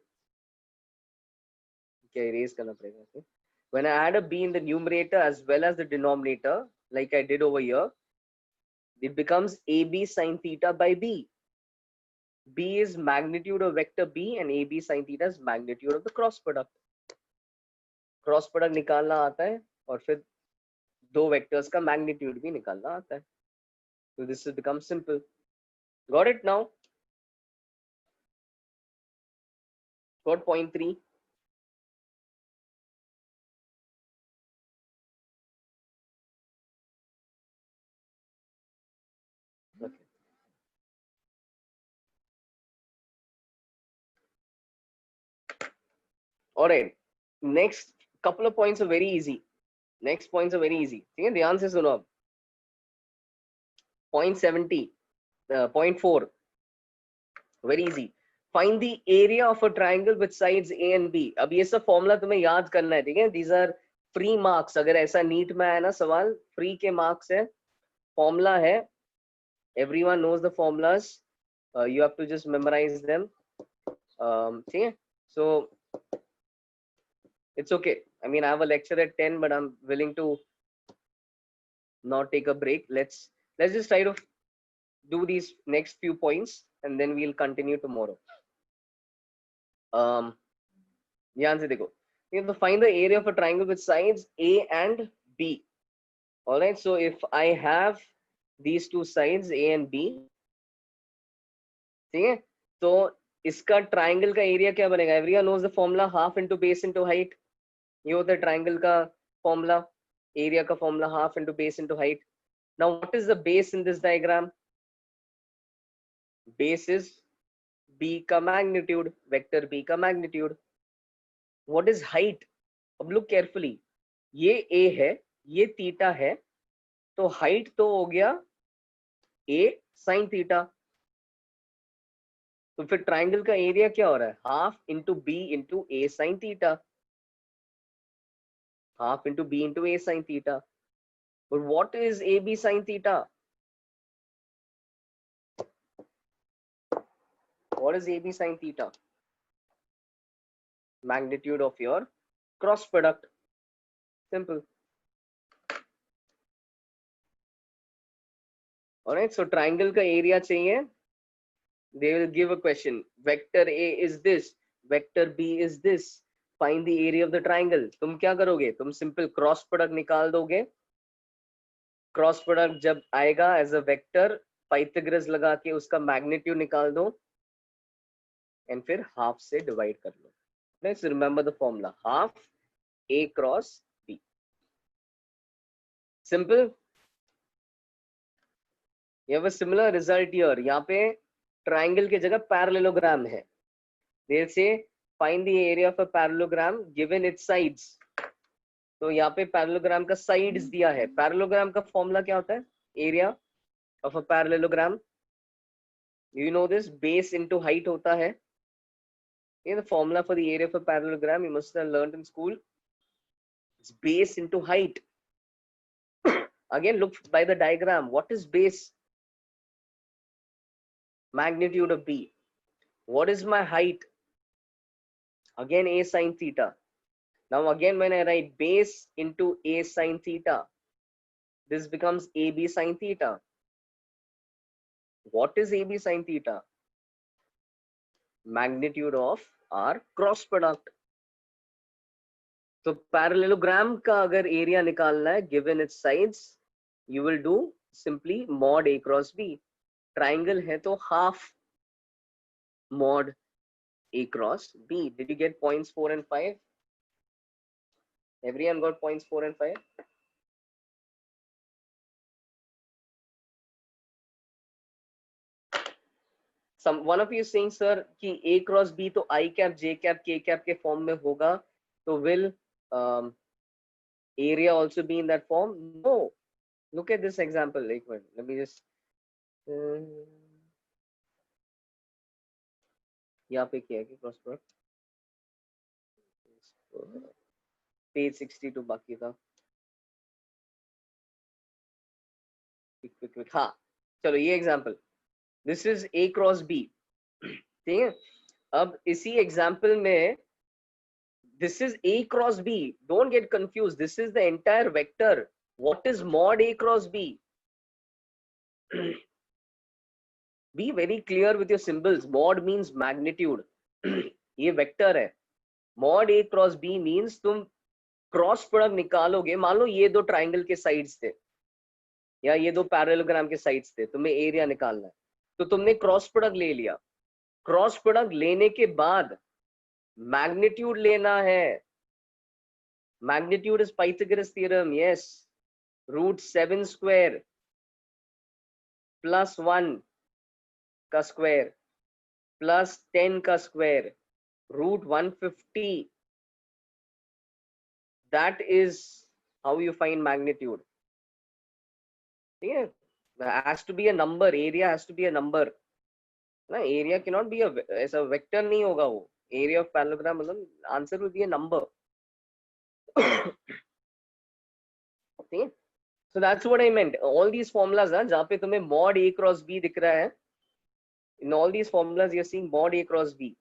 क्या erase करना पड़ेगा. When I add a B in the numerator as well as the denominator, like I did over here, it becomes AB sin theta by B. B is magnitude of vector B and AB sin theta is magnitude of the cross product. Cross product निकालना आता है और फिर दो vectors का magnitude भी निकालना आता है. So this has become simple. Got it now? Got point 3? Okay. All right. Next couple of points are very easy. Next points are very easy. ठीक है, ध्यान से सुनो अब. Point 70. Point 4. Very easy. Find the area of a triangle with sides A and B. अब ये सब formula तुम्हें याद करना है, ठीक है? These are free marks. अगर ऐसा नीट में आया ना सवाल, फ्री के मार्क्स है. फॉर्मूला है. Everyone knows the formulas. You have to just memorize them. ठीक है? So it's okay. I mean, I have a lecture at 10, but I'm willing to not take a break. Let's just try to do these next few points and then we'll continue tomorrow. ध्यान से देखो. You have to find the area of a triangle with sides A and B. All right. So if I have these two sides A and B, ठीक है? तो इसका triangle का area क्या बनेगा? Everyone knows the formula, half into base into height. ये होता है ट्राइंगल का फॉर्मूला, एरिया का formula half into base into height. Now what is the base in this diagram? Base is b का magnitude, vector b का magnitude. What is height? अब look carefully, ये a है, ये theta है, तो height तो हो गया a sin theta. तो फिर ट्राइंगल का एरिया क्या हो रहा है? Half into B into A sine theta, half into B into A sine theta. But what is A B sine theta? What is AB sin theta? Magnitude of your cross product. Simple. Alright, so triangle का area चाहिए. They will give a question. Vector A is this. Vector B is this. Find the area of the triangle. तुम क्या करोगे? तुम simple cross product निकाल दोगे. Cross product जब आएगा as a vector, Pythagoras लगा के उसका magnitude निकाल दो. And फिर half से divide कर लो. Let's remember the formula. Half A cross B. Simple. You have a similar result here. यहाँ पे triangle के जगह parallelogram है. They'll say find the area of a parallelogram given its sides. तो यहाँ पे parallelogram का sides दिया है. Parallelogram का formula क्या होता है? Area of a parallelogram. You know this, base into height होता है. ये the formula for the area of a parallelogram you must have learned in school. It's base into height. Again, look by the diagram. What is base? Magnitude of B. What is my height? Again, A sin theta. Now again, when I write base into A sin theta, this becomes AB sin theta. What is AB sin theta? Magnitude of our cross product. So parallelogram का अगर area निकालना है, given its sides, you will do simply mod A cross B. Triangle है तो half mod A cross B. Did you get points 4 and 5? Everyone got points 4 and 5? One of you is saying, sir, कि A cross B तो I cap, J cap, K cap के form में होगा, तो will area also be in that form? No. Look at this example. Like, let me just यहाँ पे क्या है कि cross product page 62 बाकी था. quick. हाँ, चलो ये example. This is A cross B. ठीक है. अब इसी example में this is A cross B. Don't get confused. This is the entire vector. What is mod A cross B? Be very clear with your symbols. Mod means magnitude. ये vector है. Mod A cross B means तुम cross product निकालोगे. मान लो ये दो triangle के sides थे या ये दो पैरेललोग्राम के साइड्स थे, तुम्हें एरिया निकालना है, तो तुमने क्रॉस प्रोडक्ट ले लिया. क्रॉस प्रोडक्ट लेने के बाद मैग्नीट्यूड लेना है. Magnitude is Pythagoras theorem. Yes, √7 square plus 1 का स्क्वायर प्लस 10 का square √150. That is how you find magnitude. Yeah, has to be a number. Area has to be a number. ना, area cannot be a ऐसा vector नहीं होगा वो. Area of parallelogram मतलब answer will be a number. ठीक है? So that's what I meant. All these formulas ना जहाँ पे तुम्हें mod A cross B दिख रहा है, in all these formulas you're seeing mod A cross B.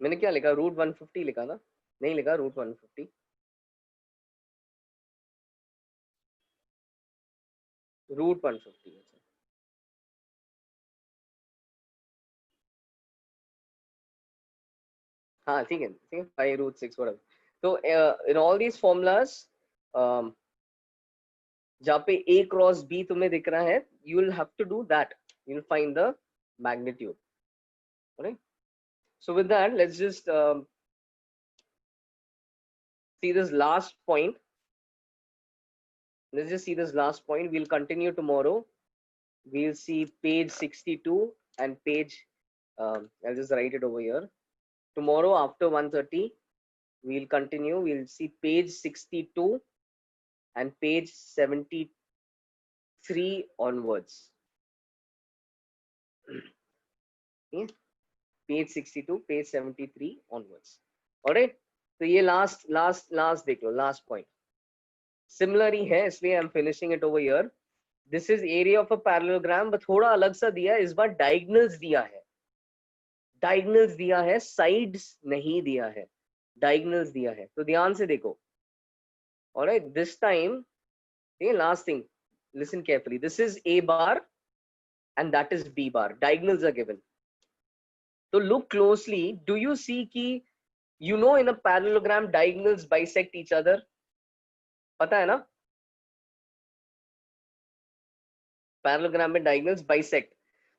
मैंने क्या लिखा? √150 लिखा ना? नहीं लिखा √150. √150. हाँ ठीक है, 5√6 whatever. तो in all these formulas जहाँ पे A cross B तुम्हें दिख रहा है, you will have to do that. You will find the magnitude. Alright. So with that, let's just see this last point. Let's just see this last point. We'll continue tomorrow. We'll see page 62 and page, I'll just write it over here. Tomorrow after 1:30, we'll continue. We'll see page 62 and page 73 onwards. Okay? Page 62, page 73 onwards. All right. So ये last देख लो, last point. Similar ही है, इसलिए I'm finishing it over here. This is area of a parallelogram, but थोड़ा अलग सा दिया है, इस बार diagonals दिया है. Diagonals दिया है, sides नहीं दिया है. Diagonals दिया है. तो ध्यान से देखो. All right. This time, okay, last thing. Listen carefully. This is A bar, and that is B bar. Diagonals are given. So look closely. Do you see कि you know in a parallelogram diagonals bisect each other? पता है ना? Parallelogram में diagonals bisect.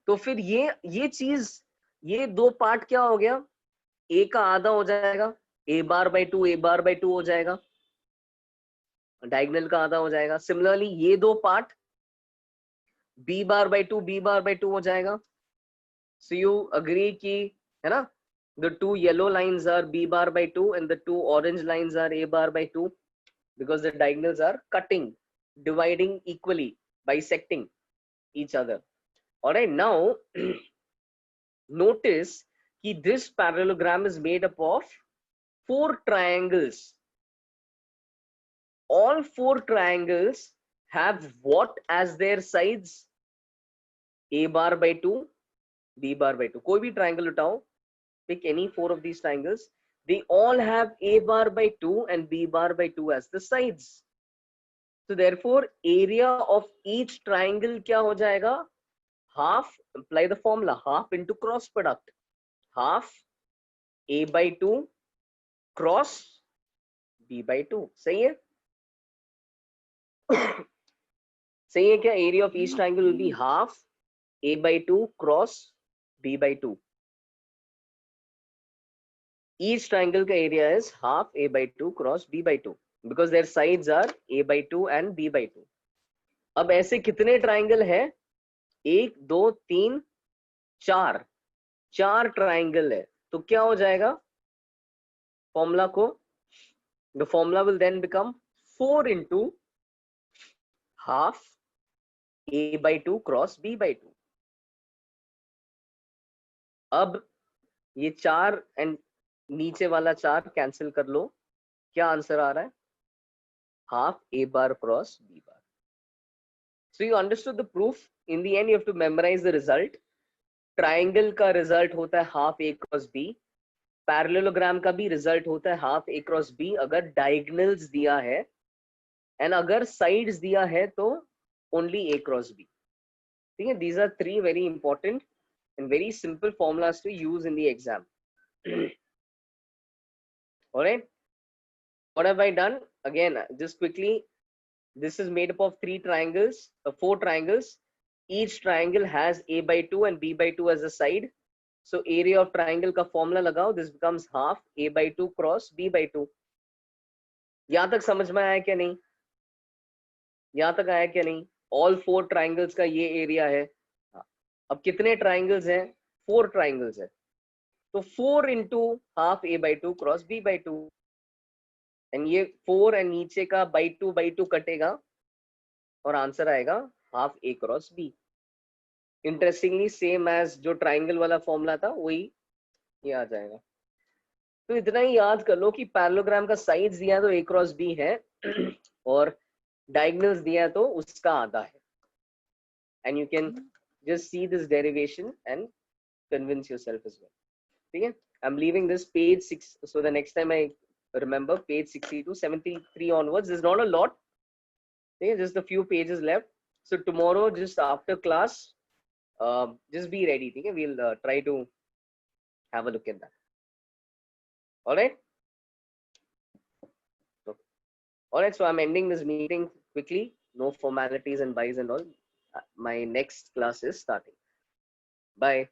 तो फिर ये चीज, ये दो पार्ट क्या हो गया? A का आधा हो जाएगा, A bar by 2 A bar by 2 हो जाएगा, diagonal का आधा हो जाएगा. Similarly ये दो part B bar by 2 B bar by 2 हो जाएगा. So you agree कि है ना? The two yellow lines are B bar by 2 and the two orange lines are A bar by 2 because the diagonals are cutting, dividing equally, bisecting each other. All right, now notice that this parallelogram is made up of 4 triangles. All 4 triangles have what as their sides? A bar by 2, B bar by 2. कोई भी triangle उठाओ, pick any 4 of these triangles. They all have A bar by 2 and B bar by 2 as the sides. So therefore, area of each triangle क्या हो जाएगा? Half, apply the formula, half into cross product. Half A by 2 cross B by 2. सही है? सही है क्या? Area of each triangle will be half A by 2 cross B by 2. Each triangle का area is half A by 2 cross B by 2 because their sides are A by 2 and B by 2. अब ऐसे कितने triangle है? 1 2 3 4, 4 triangle है. तो क्या हो जाएगा फॉर्मूला को? The formula will then become 4 into half A by 2 cross B by 2. अब ये 4 एंड नीचे वाला 4 कैंसिल कर लो. क्या आंसर आ रहा है? half A bar cross B bar. So you understood the proof. In the end you have to memorize the result. Triangle का result होता है half A cross B. Parallelogram का भी result होता है half A cross B अगर diagonals दिया है, and अगर sides दिया है तो only A cross B. ठीक है? These are 3 very important and very simple formulas to use in the exam. All right, what have I done? Again, just quickly, this is made up of 4 triangles. Each triangle has A by 2 and B by 2 as a side. So area of triangle का formula लगाओ. This becomes half A by 2 cross B by 2. यहाँ तक समझ में आया क्या नहीं? यहाँ तक आया क्या नहीं? All 4 triangles का ये area है. अब कितने triangles हैं? 4 triangles है. तो 4 into half A by 2 cross B by 2. And ये 4 and नीचे का by 2 कटेगा और आंसर आएगा half A cross B. Interestingly, same as जो triangle वाला फॉर्मूला था वही ये आ जाएगा. तो इतना ही याद कर लो कि पैरेललोग्राम का साइड्स दिया है तो A cross B है और diagonals दिया है तो उसका आधा है. And you can just see this derivation and convince yourself as well. ठीक है? I'm leaving this page 6. So the next time I remember page 62, 73 onwards. There's not a lot. Okay, just a few pages left. So tomorrow, just after class, just be ready. Okay? We'll try to have a look at that. All right. All right. So I'm ending this meeting quickly. No formalities and buys and all. My next class is starting. Bye.